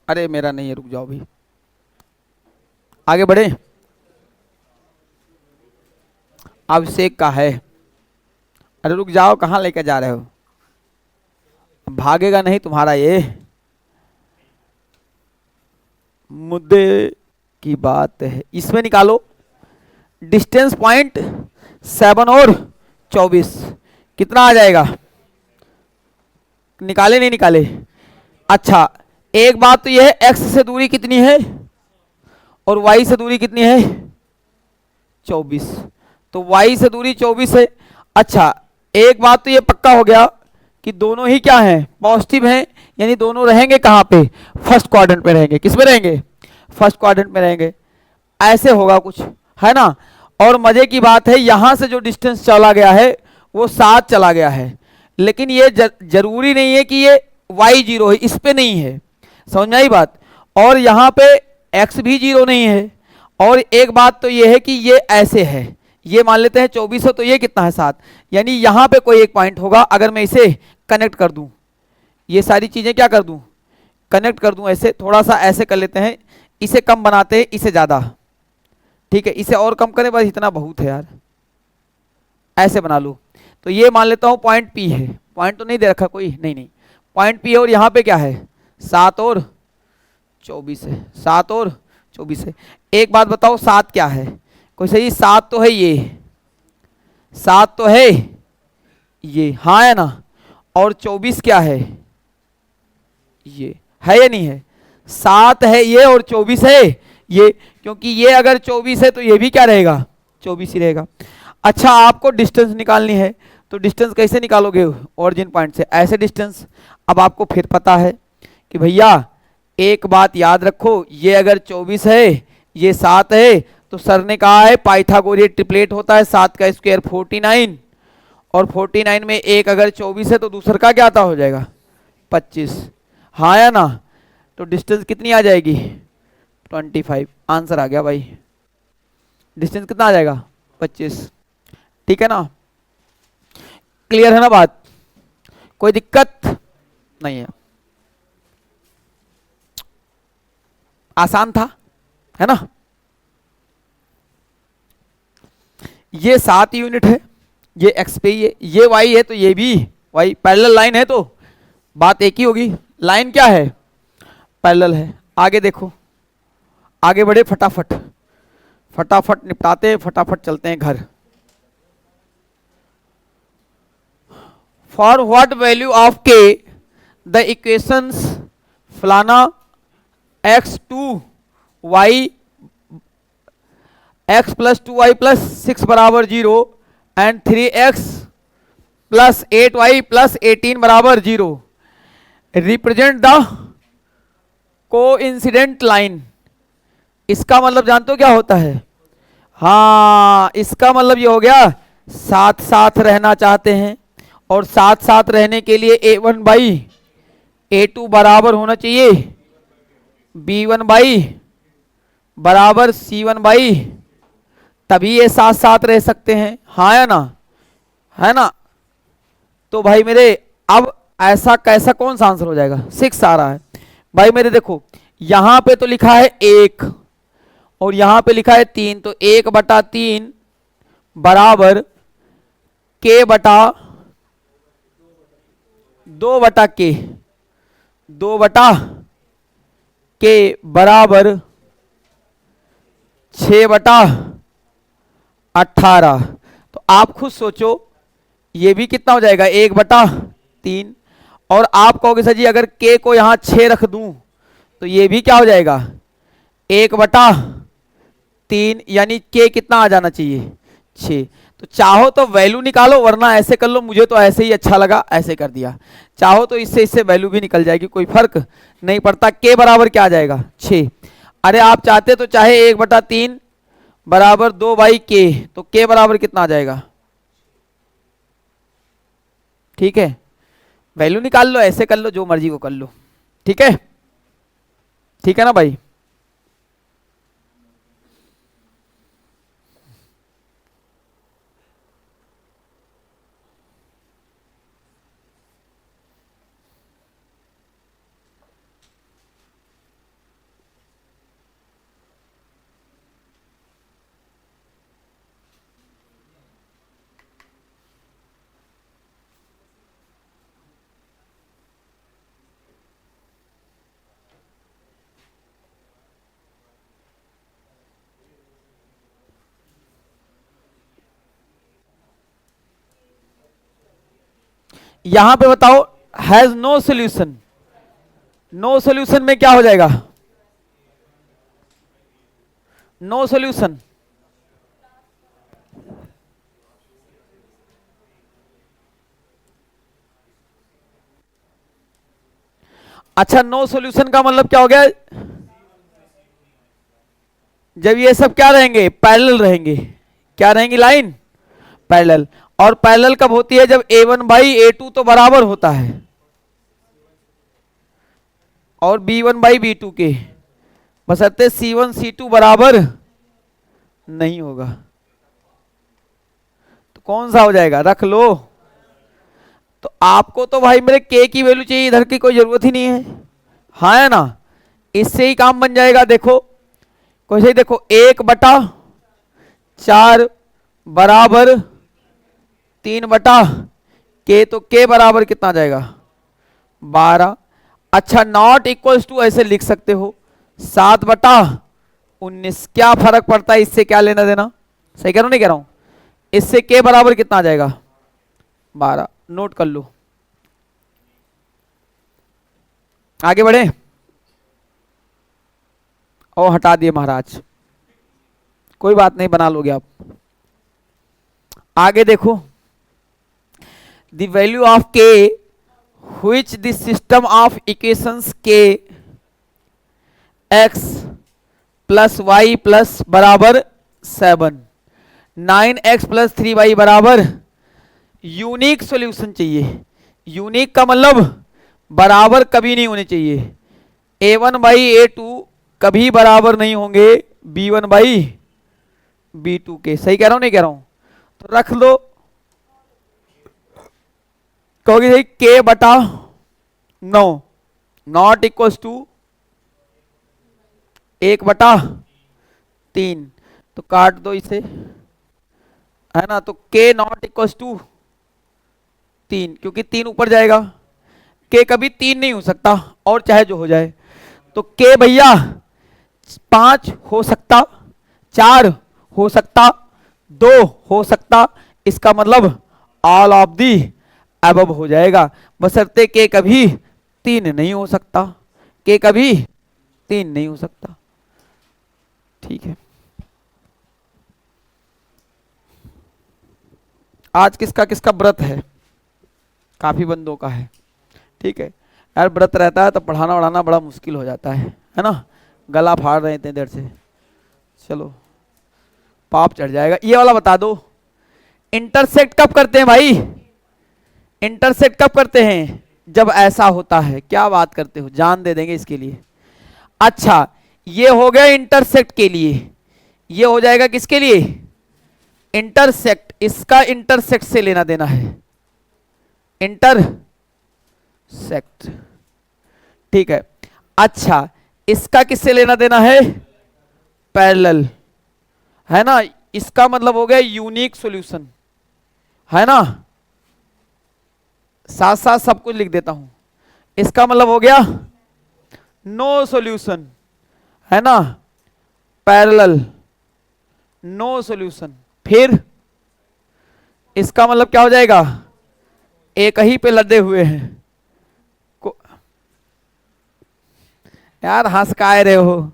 अरे मेरा नहीं है, रुक जाओ भाई, आगे बढ़े। अभिषेक का है, अरे रुक जाओ, कहाँ लेकर जा रहे हो, भागेगा नहीं तुम्हारा ये। मुद्दे की बात है, इसमें निकालो डिस्टेंस पॉइंट 7 और 24 कितना आ जाएगा, निकाले नहीं निकाले। अच्छा एक बात तो यह है, एक्स से दूरी कितनी है और वाई से दूरी कितनी है 24, तो वाई से दूरी 24 है। अच्छा एक बात तो ये पक्का हो गया कि दोनों ही क्या हैं, पॉजिटिव हैं, यानी दोनों रहेंगे कहाँ पे, फर्स्ट क्वाड्रेंट में रहेंगे। किस में रहेंगे, फर्स्ट क्वाड्रेंट में रहेंगे। ऐसे होगा कुछ, है ना। और मजे की बात है यहां से जो डिस्टेंस चला गया है वो 7 चला गया है, लेकिन ये जरूरी नहीं है कि ये y0 है, इस पे नहीं है, समझ में आई बात। और यहाँ पे x भी 0 नहीं है। और एक बात तो ये है कि ये ऐसे है, ये मान लेते हैं 24 है, तो ये कितना है 7, यानी यहाँ पे कोई एक पॉइंट होगा। अगर मैं इसे कनेक्ट कर दूं, ये सारी चीजें क्या कर दूं, कनेक्ट कर दूं, ऐसे थोड़ा सा ऐसे कर लेते हैं, इसे कम बनाते हैं इसे ज्यादा, ठीक है, इसे और कम करें, बस इतना बहुत है यार, ऐसे बना लो। तो ये मान लेता हूं पॉइंट पी है, पॉइंट तो नहीं दे रखा कोई, नहीं नहीं, पॉइंट पी है, और यहाँ पे क्या है 7 और 24 है, 7 और 24 है। एक बात बताओ 7 क्या है, कोई सही, 7 तो है ये, 7 तो है ये, हाँ है ना। और 24 क्या है, ये है या नहीं है, 7 है ये और 24 है ये, क्योंकि ये अगर 24 है तो ये भी क्या रहेगा, 24 ही रहेगा। अच्छा आपको डिस्टेंस निकालनी है, तो डिस्टेंस कैसे निकालोगे, ओरिजिन पॉइंट से ऐसे डिस्टेंस। अब आपको फिर पता है कि भैया एक बात याद रखो, ये अगर 24 है ये 7 है, तो सर ने कहा है पाइथागोरियन ट्रिपलेट होता है 7 का स्क्वायर 49, और 49 में एक अगर 24 है तो दूसरा का क्या आता हो जाएगा 25, हाँ या ना। तो डिस्टेंस कितनी आ जाएगी 25, आंसर आ गया भाई, डिस्टेंस कितना आ जाएगा 25, ठीक है ना। क्लियर है ना बात, कोई दिक्कत नहीं है, आसान था, है ना। ये 7 यूनिट है, ये एक्स पे ही है, ये वाई है तो ये भी वाई, पैरेलल लाइन है तो बात एक ही होगी, लाइन क्या है पैरेलल है। आगे देखो, आगे बढ़े फटाफट, फटाफट निपटाते हैं, फटाफट चलते हैं घर। फॉर व्हाट वैल्यू ऑफ के द इक्वेशंस फलाना x2y x plus 2y plus 6 बराबर 0 and 3x plus 8y plus 18 बराबर 0 रिप्रेजेंट द कोइंसिडेंट लाइन। इसका मतलब जानते हो क्या होता है, हाँ इसका मतलब ये हो गया साथ साथ रहना चाहते हैं, और साथ साथ रहने के लिए a1 बाई a2 बराबर होना चाहिए b1 बाई बराबर c1 बाई, तभी ये साथ साथ रह सकते हैं, हाँ या ना, है ना। तो भाई मेरे अब ऐसा कैसा कौन सा आंसर हो जाएगा, 6 आ रहा है भाई मेरे। देखो यहां पे तो लिखा है 1 और यहां पे लिखा है 3, तो 1/3 बराबर k बटा 2/k, 2/k बराबर 6/18। तो आप खुद सोचो ये भी कितना हो जाएगा 1/3, और आप कहोगे सर जी अगर k को यहां 6 रख दूं तो ये भी क्या हो जाएगा 1/3, यानी k कितना आ जाना चाहिए 6। तो चाहो तो वैल्यू निकालो, वरना ऐसे कर लो, मुझे तो ऐसे ही अच्छा लगा ऐसे कर दिया, चाहो तो इससे इससे वैल्यू भी निकल जाएगी, कोई फर्क नहीं पड़ता। k बराबर क्या आ जाएगा 6, अरे आप चाहते तो चाहे 1/3 बराबर 2/k, तो k बराबर कितना आ जाएगा, ठीक है, वैल्यू निकाल लो, ऐसे कर लो, जो मर्जी को कर लो, ठीक है, ठीक है ना भाई। यहां पे बताओ has no solution, no solution में क्या हो जाएगा, नो सोल्यूशन, अच्छा, नो सॉल्यूशन का मतलब क्या हो गया? जब ये सब क्या रहेंगे? पैरेलल रहेंगे। क्या रहेंगी? Line parallel. और पैरेलल कब होती है? जब A1 बाई A2 तो बराबर होता है और B1 बाई B2 के, बशर्ते C1 C2 बराबर नहीं होगा। तो कौन सा हो जाएगा? रख लो। तो आपको तो भाई मेरे K की वैल्यू चाहिए, इधर की कोई जरूरत ही नहीं है। हाँ है ना? इससे ही काम बन जाएगा। देखो कोई सही, देखो 1/4 बराबर 3/K, तो K बराबर कितना आ जाएगा? 12। अच्छा, नॉट इक्वल्स टू ऐसे लिख सकते हो 7/19। क्या फर्क पड़ता है, इससे क्या लेना देना? सही कह रहा हूं नहीं कह रहा हूं? इससे K बराबर कितना आ जाएगा? 12। नोट कर लो। आगे बढ़े। और हटा दिए महाराज, कोई बात नहीं, बना लोगे आप। आगे देखो, the value of K which the system of equations K x plus Y plus बराबर 7, 9x प्लस 3y बराबर, यूनिक सॉल्यूशन चाहिए। यूनिक का मतलब बराबर कभी नहीं होने चाहिए। A1 बाई A2 कभी बराबर नहीं होंगे B1 बाई B2 के। सही कह रहा हूं नहीं कह रहा हूं? तो रख लो। कहोगे भाई K/9 नॉट इक्वल्स टू 1/3, तो काट दो इसे, है ना? तो K नॉट इक्वल्स टू 3, क्योंकि 3 ऊपर जाएगा। K कभी 3 नहीं हो सकता, और चाहे जो हो जाए। तो K भैया 5 हो सकता, 4 हो सकता, 2 हो सकता। इसका मतलब ऑल ऑफ दी अबव हो जाएगा, बशर्ते K कभी 3 नहीं हो सकता। K कभी 3 नहीं हो सकता। ठीक है। आज किसका किसका व्रत है? काफी बंदों का है। ठीक है यार, व्रत रहता है तो पढ़ाना वढ़ाना बड़ा मुश्किल हो जाता है ना? गला फाड़ रहे थे देर से। चलो, पाप चढ़ जाएगा। ये वाला बता दो, इंटरसेक्ट कब करते हैं भाई? इंटरसेक्ट कब करते हैं? जब ऐसा होता है। क्या बात करते हो, जान दे देंगे इसके लिए। अच्छा, ये हो गया इंटरसेक्ट के लिए। ये हो जाएगा किसके लिए? इंटरसेक्ट। इसका इंटरसेक्ट से लेना देना है, इंटरसेक्ट। ठीक है। अच्छा, इसका किससे लेना देना है? पैरेलल, है ना? इसका मतलब हो गया यूनिक सॉल्यूशन, है ना? साथ साथ सब कुछ लिख देता हूं। इसका मतलब हो गया नो सॉल्यूशन, है ना? Parallel, no solution. फिर इसका मतलब क्या हो जाएगा? एक ही पे लदे हुए हैं। यार हंस काहे रहे हो?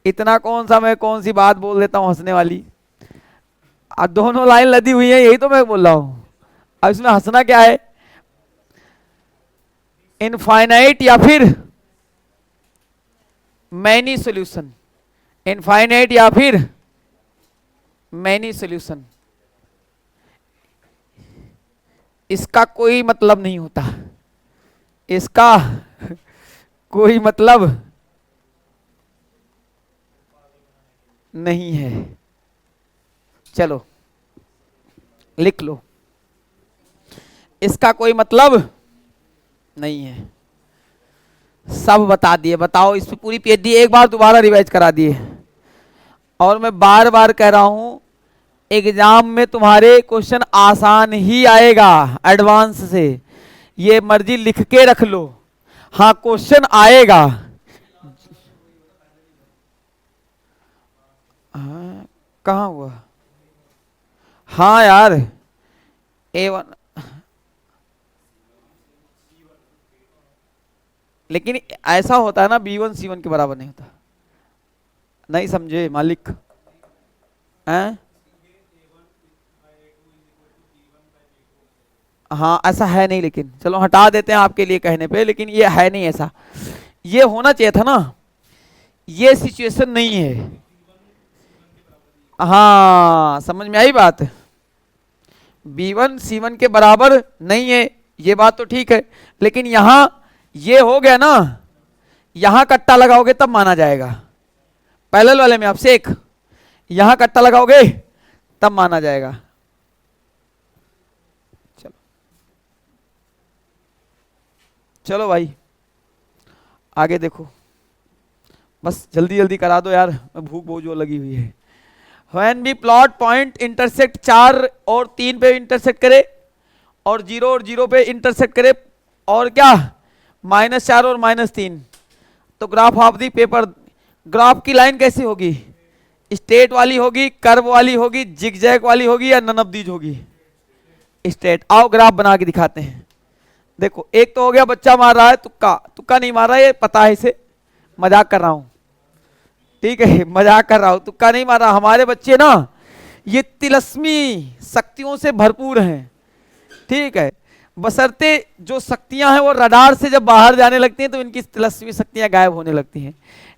इतना कौन सा मैं कौन सी बात बोल देता हूं हंसने वाली? अब दोनों लाइन लदी हुई है, यही तो मैं बोल रहा हूं। अब इसमें हंसना क्या है? इनफाइनाइट या फिर मैनी सॉल्यूशन, इनफाइनाइट या फिर मैनी सॉल्यूशन, इसका कोई मतलब नहीं होता। इसका कोई मतलब नहीं है। चलो लिख लो, इसका कोई मतलब नहीं है। सब बता दिए। बताओ, इस पे पूरी पीएचडी एक बार दोबारा रिवाइज करा दिए। और मैं बार बार कह रहा हूं, एग्जाम में तुम्हारे क्वेश्चन आसान ही आएगा एडवांस से, ये मर्जी लिख के रख लो। हाँ, क्वेश्चन आएगा। हाँ, कहाँ हुआ? हाँ यार, A1, लेकिन ऐसा होता है ना, B1 C1 के बराबर नहीं होता। नहीं समझे मालिक? हैं? हाँ ऐसा है नहीं, लेकिन चलो हटा देते हैं आपके लिए कहने पे, लेकिन ये है नहीं ऐसा। ये होना चाहिए था ना, ये सिचुएशन नहीं है। हाँ समझ में आई बात। B1 C1 के बराबर नहीं है, ये बात तो ठीक है, लेकिन यहां ये हो गया ना, यहां कट्टा लगाओगे तब माना जाएगा। पैरेलल वाले में आपसे एक यहां कट्टा लगाओगे तब माना जाएगा। चलो चलो भाई आगे देखो, बस जल्दी जल्दी करा दो यार, भूख बहुत जोर लगी हुई है। When भी प्लॉट पॉइंट इंटरसेक्ट 4 और 3 पे इंटरसेक्ट करे और 0 और 0 पे इंटरसेक्ट करे और क्या -4 और -3, तो graph of the paper, graph की लाइन कैसी होगी? स्ट्रेट वाली होगी, कर्व वाली होगी, जिगजैग वाली होगी, या नन ऑफ दीज होगी? स्ट्रेट। आओ ग्राफ बना के दिखाते हैं। देखो एक तो हो गया बच्चा मार रहा है तुक्का, तुक्का नहीं मार रहा है, ये पता है इसे, मजाक कर रहा हूं, ठीक है मजाक कर रहा हूं, तुक्का नहीं मार रहा। हमारे बच्चे ना ये तिलस्मी शक्तियों से भरपूर हैं, ठीक है, बशर्ते जो शक्तियां हैं वो रडार से जब बाहर जाने लगती हैं तो इनकी तिलस्मी शक्तियां गायब होने लगती हैं,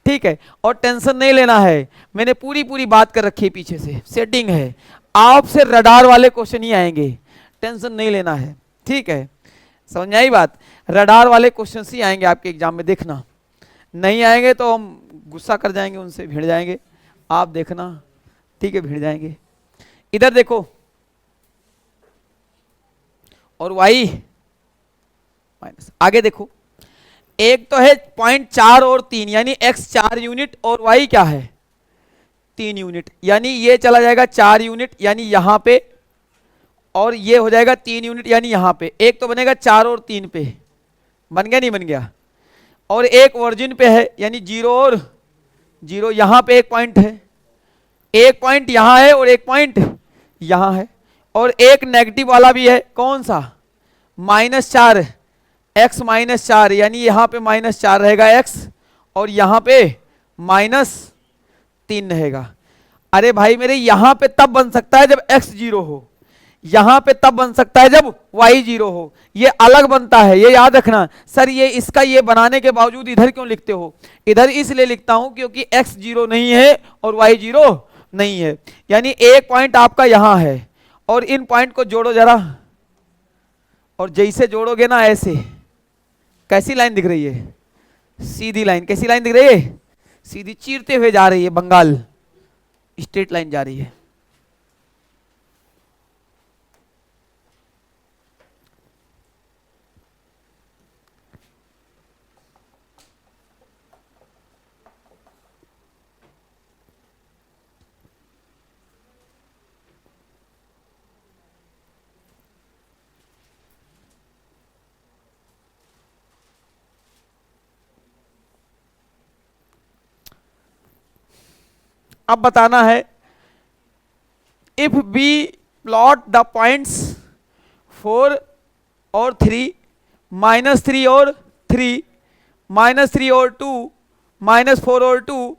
ठीक है। और टेंशन नहीं लेना है, मैंने पूरी पूरी बात कर रखी है, पीछे से सेटिंग है, आपसे रडार वाले क्वेश्चन ही आएंगे, टेंशन नहीं लेना है, ठीक है। समझ में आई बात? रडार वाले क्वेश्चन ही आएंगे आपके एग्जाम में, देखना। नहीं आएंगे तो हम गुस्सा कर जाएंगे, उनसे भिड़ जाएंगे, आप देखना, ठीक है, भिड़ जाएंगे। इधर देखो, और y माइनस, आगे देखो, एक तो है पॉइंट 4 और 3, यानी x 4 यूनिट और y क्या है 3 यूनिट, यानी ये चला जाएगा 4 यूनिट यानी यहां पे, और ये हो जाएगा 3 यूनिट यानी यहां पे। एक तो बनेगा 4 और 3 पे, बन गया नहीं बन गया? और एक वर्जिन पे है यानी 0 और 0, यहां पे एक पॉइंट है, एक पॉइंट यहां है और एक पॉइंट यहां है, और एक नेगेटिव वाला भी है, कौन सा? -4, x -4, यानी यहां पे -4 रहेगा x, और यहां पे -3 रहेगा। अरे भाई मेरे, यहां पे तब बन सकता है जब x 0 हो, यहां पे तब बन सकता है जब y 0 हो, ये अलग बनता है, ये याद रखना। सर ये इसका ये बनाने के बावजूद इधर क्यों लिखते हो? इधर इसलिए लिखता हूं क्योंकि x 0 नहीं है और y 0 नहीं है, यानी एक पॉइंट आपका यहां है, और इन पॉइंट को जोड़ो जरा, और जैसे जोड़ोगे ना ऐसे, कैसी लाइन दिख रही है? सीधी लाइन। कैसी लाइन दिख रही है? सीधी, चीरते हुए जा रही है, बंगाल स्ट्रेट लाइन जा रही है। अब बताना है, if B plot the points 4 और 3, -3 और 3, -3 और 2, -4 और 2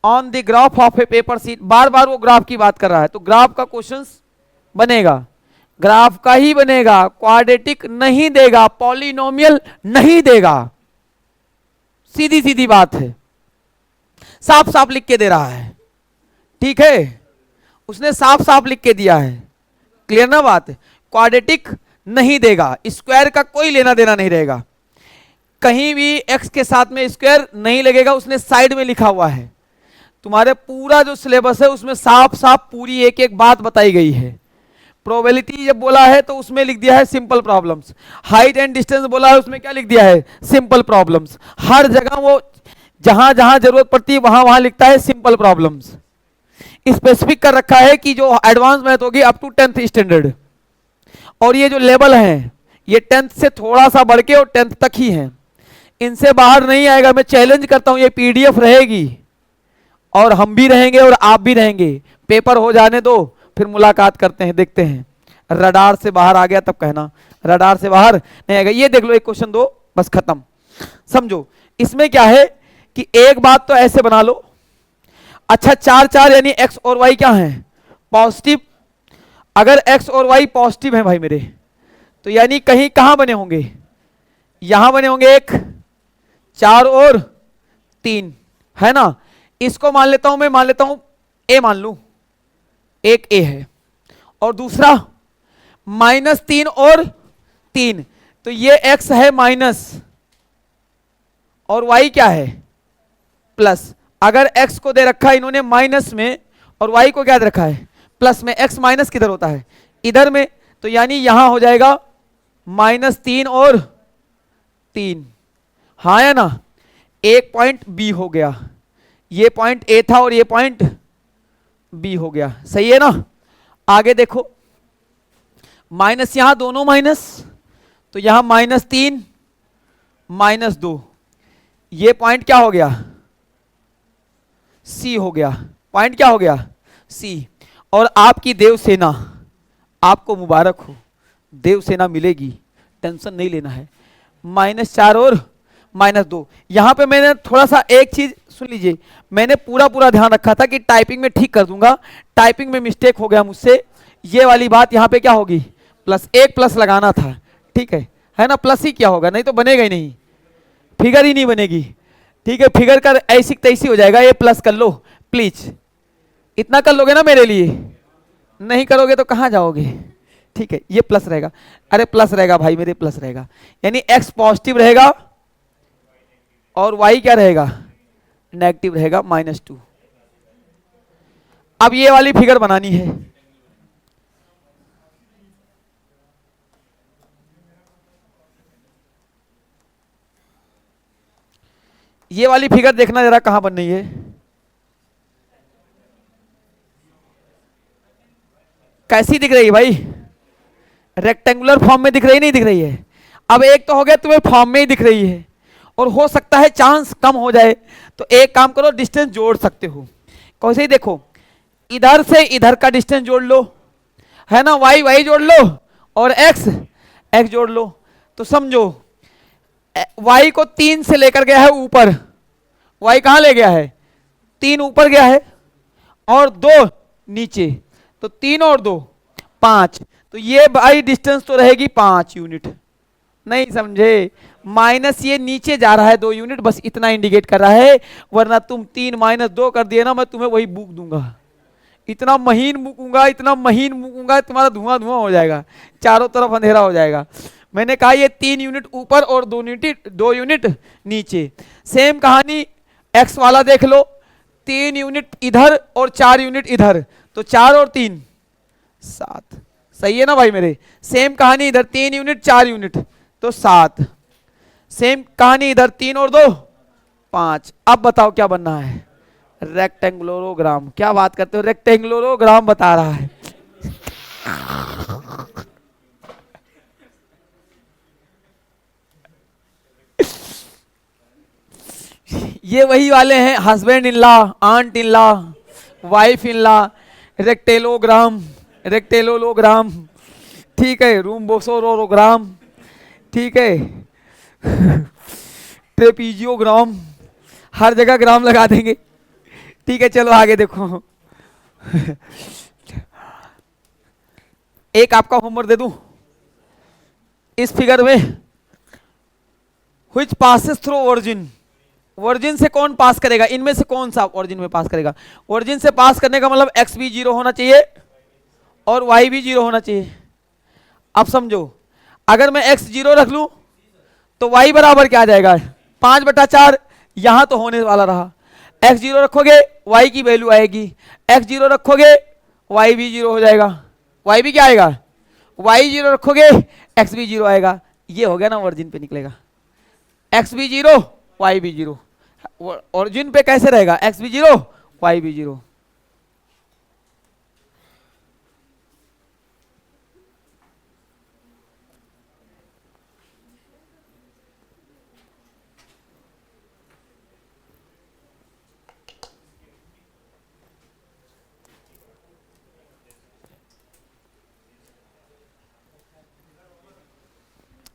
on the graph of a paper sheet. बार बार वो ग्राफ की बात कर रहा है, तो ग्राफ का क्वेश्चन बनेगा, ग्राफ का ही बनेगा, क्वाड्रेटिक नहीं देगा, पॉलिनोमियल नहीं देगा, सीधी सीधी बात है, साफ साफ लिख के दे रहा है, ठीक है, उसने साफ साफ लिख के दिया है, क्लियर ना बात? क्वाड्रेटिक नहीं देगा, स्क्वायर का कोई लेना देना नहीं रहेगा, कहीं भी x के साथ में स्क्वायर नहीं लगेगा, उसने साइड में लिखा हुआ है। तुम्हारे पूरा जो सिलेबस है उसमें साफ साफ पूरी एक एक बात बताई गई है। प्रोबेबिलिटी जब बोला है तो उसमें लिख दिया है simple problems, height and distance बोला है उसमें क्या लिख दिया है? Simple problems. हर जगह वो जहां जहां जरूरत पड़ती है वहां वहां लिखता है सिंपल प्रॉब्लम्स। स्पेसिफिक कर रखा है कि जो एडवांस मैथ होगी अप टू 10th स्टैंडर्ड, और ये जो लेवल हैं ये 10th से थोड़ा सा बढ़ के और 10th तक ही हैं, इनसे बाहर नहीं आएगा। मैं चैलेंज करता हूं, ये पीडीएफ रहेगी और हम भी रहेंगे और आप भी रहेंगे, पेपर हो जाने दो फिर मुलाकात करते हैं, देखते हैं। रडार से बाहर आ गया तब कहना, रडार से बाहर नहीं आएगा। ये देख लो, एक क्वेश्चन दो, बस खत्म। समझो इसमें क्या है कि एक बात तो ऐसे बना लो, अच्छा 4 4 यानी x और y क्या है? पॉजिटिव। अगर x और y पॉजिटिव है भाई मेरे, तो यानी कहीं कहां बने होंगे, यहां बने होंगे एक, 4 और 3, है ना। इसको मान लेता हूं मैं, मान लेता हूं ए मान लू, एक ए है, और दूसरा -3 और 3, तो ये x है माइनस और y क्या है प्लस। अगर x को दे रखा है इन्होंने माइनस में और y को क्या दे रखा है प्लस में, x माइनस किधर होता है इधर में, तो यानी यहां हो जाएगा -3 और 3, हाँ या ना। एक पॉइंट बी हो गया, ये पॉइंट ए था और ये पॉइंट बी हो गया, सही है ना। आगे देखो, माइनस यहां दोनों माइनस, तो यहां -3 -2, ये पॉइंट क्या हो गया सी हो गया, पॉइंट क्या हो गया सी। और आपकी देवसेना, आपको मुबारक हो, देवसेना मिलेगी, टेंशन नहीं लेना है। -4 और -2, यहां पे मैंने थोड़ा सा एक चीज सुन लीजिए, मैंने पूरा ध्यान रखा था कि टाइपिंग में ठीक कर दूंगा, टाइपिंग में मिस्टेक हो गया मुझसे। ये वाली बात यहां पे क्या होगी प्लस, एक प्लस लगाना था, ठीक है ना। प्लस ही क्या होगा, नहीं तो बनेगा ही नहीं, फिगर ही नहीं बनेगी, ठीक है। फिगर का ऐसी तैसी हो जाएगा, ये प्लस कर लो प्लीज, इतना कर लोगे ना मेरे लिए, नहीं करोगे तो कहां जाओगे, ठीक है। ये प्लस रहेगा, अरे प्लस रहेगा भाई मेरे, प्लस रहेगा, यानी x पॉजिटिव रहेगा और y क्या रहेगा नेगेटिव रहेगा -2। अब ये वाली फिगर बनानी है, ये वाली फिगर देखना जरा कहां बन रही है। कैसी दिख रही है भाई, रेक्टेंगुलर फॉर्म में दिख रही नहीं दिख रही है। अब एक तो हो गया तुम्हें फॉर्म में ही दिख रही है, और हो सकता है चांस कम हो जाए, तो एक काम करो डिस्टेंस जोड़ सकते हो। कैसे ही देखो, इधर से इधर का डिस्टेंस जोड़ लो, है ना, y जोड़ लो और x जोड़ लो। तो समझो y को 3 से लेकर गया है ऊपर, y कहां ले गया है 3 ऊपर गया है और 2 नीचे, तो 3 और 2 5, तो ये बाई डिस्टेंस तो रहेगी 5 यूनिट, नहीं समझे। माइनस ये नीचे जा रहा है 2 यूनिट, बस इतना इंडिकेट कर रहा है, वरना तुम 3 -2 कर दिए ना, मैं तुम्हें वही बुक दूंगा, इतना महीन बुकूंगा, इतना महीन बुकूंगा, तुम्हारा धुआं धुआं हो जाएगा, चारों तरफ अंधेरा हो जाएगा। मैंने कहा ये 3 यूनिट ऊपर और 2 यूनिट नीचे। सेम कहानी x वाला देख लो, 3 यूनिट इधर और 4 यूनिट इधर, तो 4 और 3 7, सही है ना भाई मेरे। सेम कहानी इधर 3 यूनिट 4 यूनिट तो 7, सेम कहानी इधर 3 और 2 5। अब बताओ क्या बनना है रेक्टेंगुलरोग्राम। क्या बात करते हो, रेक्टेंगुलरोग्राम बता रहा है। ये वही वाले हैं, husband in law, aunt in law, wife in law, रेक्टेलोग्राम, रेक्टेलोग्राम, ठीक है, रूम्बोसोरोग्राम, ठीक है, ट्रेपीजियोग्राम, हर जगह ग्राम लगा देंगे, ठीक है। चलो आगे देखो, एक आपका होमवर्क दे दूं, इस फिगर में which passes through origin, origin से कौन पास करेगा, इनमें से कौन सा ओरिजिन में पास करेगा। ओरिजिन से पास करने का मतलब x भी 0 होना चाहिए और y भी 0 होना चाहिए। अब समझो, अगर मैं x 0 रख लूं तो y बराबर क्या आ जाएगा 5/4, यहां तो होने वाला रहा। x 0 रखोगे y की वैल्यू आएगी, x 0 रखोगे y भी 0 हो जाएगा, y भी क्या आएगा, y 0 रखोगे x भी 0 आएगा। ये हो गया ना, ओरिजिन पे निकलेगा, x भी 0 y भी 0। ओरिजिन पे कैसे रहेगा, x भी 0 y भी 0।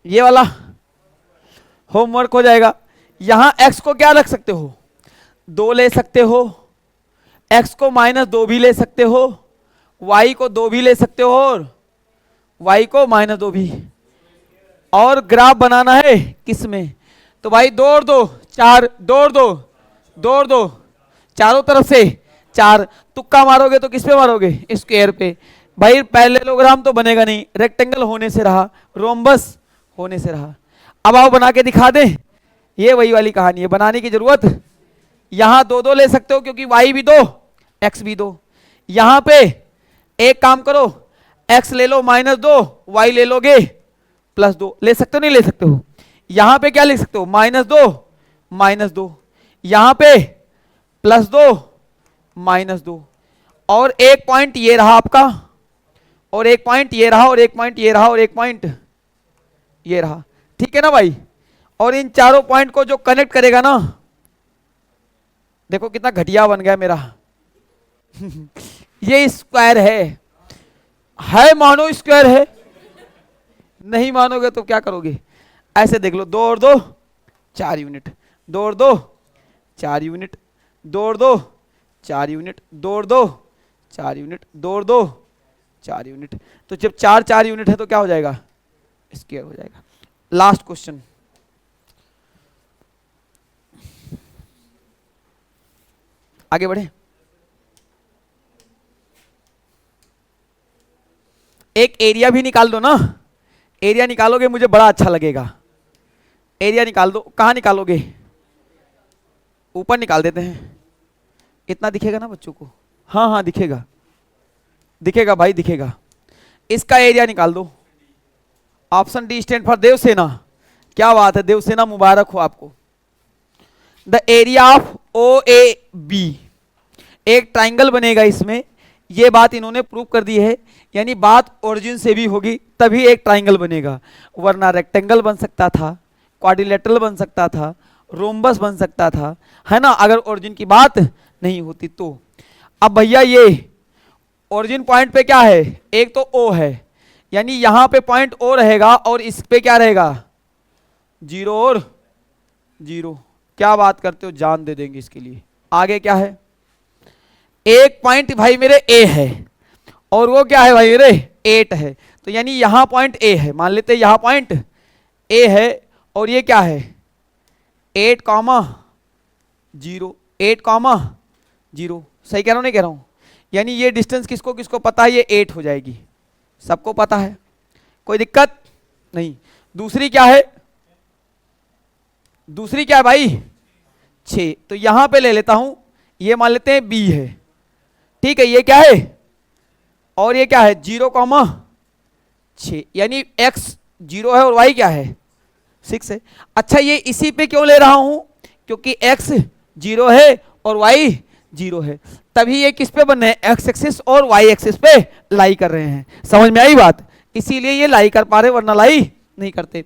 ये वाला होमवर्क हो जाएगा। यहां x को क्या रख सकते हो 2 ले सकते हो, x को -2 भी ले सकते हो, y को 2 भी ले सकते हो और y को -2 भी, और ग्राफ बनाना है किस में, तो भाई 2 और 2 4, 2 और 2 2 और 2, चारों तरफ से 4, तुक्का मारोगे तो किस पे मारोगे, स्क्वायर पे। भाई पैरेललोग्राम तो बनेगा नहीं, रेक्टेंगल होने से रहा, रोम्बस होने से रहा। अब आओ बना के दिखा दें, ये वही वाली कहानी है, बनाने की जरूरत। यहां 2 2 ले सकते हो क्योंकि y भी 2 x भी 2। यहां पे एक काम करो, x ले लो -2, y ले लोगे +2, ले सकते हो नहीं ले सकते हो। यहां पे क्या लिख सकते हो, -2 यहां पे +2 -2, और एक पॉइंट ये रहा आपका, और एक पॉइंट ये रहा, और एक पॉइंट ये रहा, और एक पॉइंट ये रहा, ठीक है ना भाई। और इन चारों पॉइंट को जो कनेक्ट करेगा ना, देखो कितना घटिया बन गया मेरा ये स्क्वायर है मानो स्क्वायर है, नहीं मानोगे तो क्या करोगे, ऐसे देख लो, 2 और 2 4 यूनिट, 2 और 2 4 यूनिट, 2 और 2 4 यूनिट, 2 और 2 4 यूनिट, 2 और 2 4 यूनिट। तो जब 4 4 यूनिट है तो क्या हो जाएगा, स्क्वायर हो जाएगा। लास्ट क्वेश्चन, आगे बढ़े। एक एरिया भी निकाल दो ना, एरिया निकालोगे मुझे बड़ा अच्छा लगेगा। एरिया निकाल दो, कहां निकालोगे, ऊपर निकाल देते हैं, इतना दिखेगा ना बच्चों को, हाँ हाँ दिखेगा, दिखेगा भाई दिखेगा। इसका एरिया निकाल दो, option D stand for Devasena, क्या बात है, देवसेना मुबारक हो आपको। The area of O A B, एक ट्राइंगल बनेगा इसमें, ये बात इन्होंने प्रूव कर दी है, यानी बात ओरिजिन से भी होगी तभी एक ट्राइंगल बनेगा, वरना रेक्टेंगल बन सकता था, क्वाड्रिलेटरल बन सकता था, रोम्बस बन सकता था, है ना, अगर ओरिजिन की बात नहीं होती तो। अब भैया ये ओरिजिन पॉइंट पे क्या है, एक तो ओ है, यानी यहां पे पॉइंट ओ रहेगा, और इस पे क्या रहेगा, 0 और 0। क्या बात करते हो, जान दे देंगे इसके लिए। आगे क्या है, एक पॉइंट भाई मेरे ए है, और वो क्या है भाई मेरे 8 है, तो यानी यहां पॉइंट ए है, मान लेते हैं यहां पॉइंट ए है, और ये क्या है 8, 0 8, 0, सही कह रहा हूं नहीं कह रहा हूं, यानी ये डिस्टेंस किसको किसको पता है, ये 8 हो जाएगी, सबको पता है, कोई दिक्कत नहीं। दूसरी क्या है, दूसरी क्या है भाई 6, तो यहां पे ले लेता हूं, ये मान लेते हैं बी है, ठीक है, ये क्या है, और ये क्या है 0, 6, यानी x 0 है और y क्या है 6 है। अच्छा ये इसी पे क्यों ले रहा हूं, क्योंकि x 0 है और y 0 है, तभी ये किस पे बन रहे हैं, x एक्सिस और y एक्सिस पे लाई कर रहे हैं, समझ में आई बात, इसीलिए ये लाई कर पा रहे, वरना लाई नहीं करते।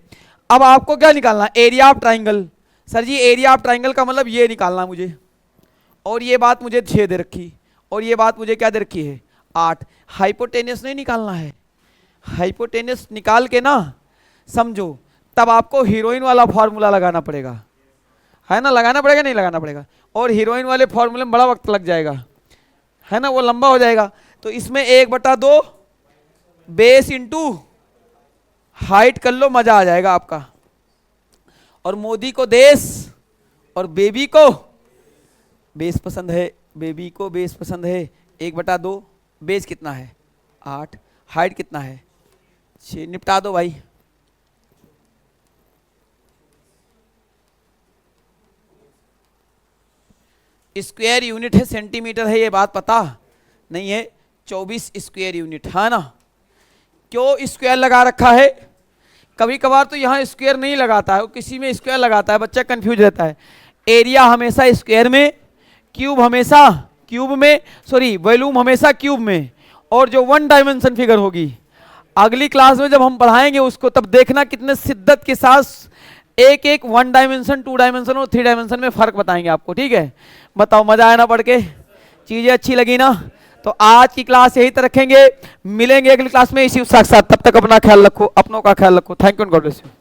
अब आपको क्या निकालना, area of triangle. Sir ji area of triangle का मतलब ये निकालना मुझे, और ये बात मुझे 6 दे रखी, और ये बात मुझे क्या दे रखी है 8। हाइपोटेनियस नहीं निकालना है, हाइपोटेनियस निकाल के ना समझो, तब आपको हीरोइन वाला फॉर्मूला लगाना पड़ेगा, है ना, लगाना पड़ेगा नहीं लगाना पड़ेगा, और हीरोइन वाले फॉर्मूले में बड़ा वक्त लग जाएगा, है ना, वो लंबा हो जाएगा। तो इसमें 1/2 बेस इंटू हाइट कर लो, मजा आ जाएगा आपका। और मोदी को देश और बेबी को बेस पसंद है, बेबी को बेस पसंद है, 1/2 बेस कितना है 8, हाइट कितना है 6, निपटा दो भाई। स्क्वायर यूनिट है, सेंटीमीटर है, ये बात पता नहीं है, 24 स्क्वायर यूनिट, है ना। क्यों स्क्वायर लगा रखा है, कभी कभार तो यहाँ स्क्वायर नहीं लगाता है, किसी में स्क्वायर लगाता है, बच्चा कंफ्यूज रहता है। एरिया हमेशा स्क्वायर में, क्यूब हमेशा क्यूब में, सॉरी वॉल्यूम हमेशा क्यूब में, और जो 1 डायमेंशन फिगर होगी अगली क्लास में जब हम पढ़ाएंगे उसको, तब देखना कितने शिद्दत के साथ एक एक 1 डायमेंशन 2 डायमेंशन और 3 डायमेंशन में फर्क बताएंगे आपको, ठीक है। बताओ मजा आया ना पढ़ के, चीजें अच्छी लगी ना। तो आज की क्लास यही तक रखेंगे, मिलेंगे अगली क्लास में इसी उत्साह के साथ, तब तक अपना ख्याल रखो, अपनों का ख्याल रखो। Thank you and God bless you.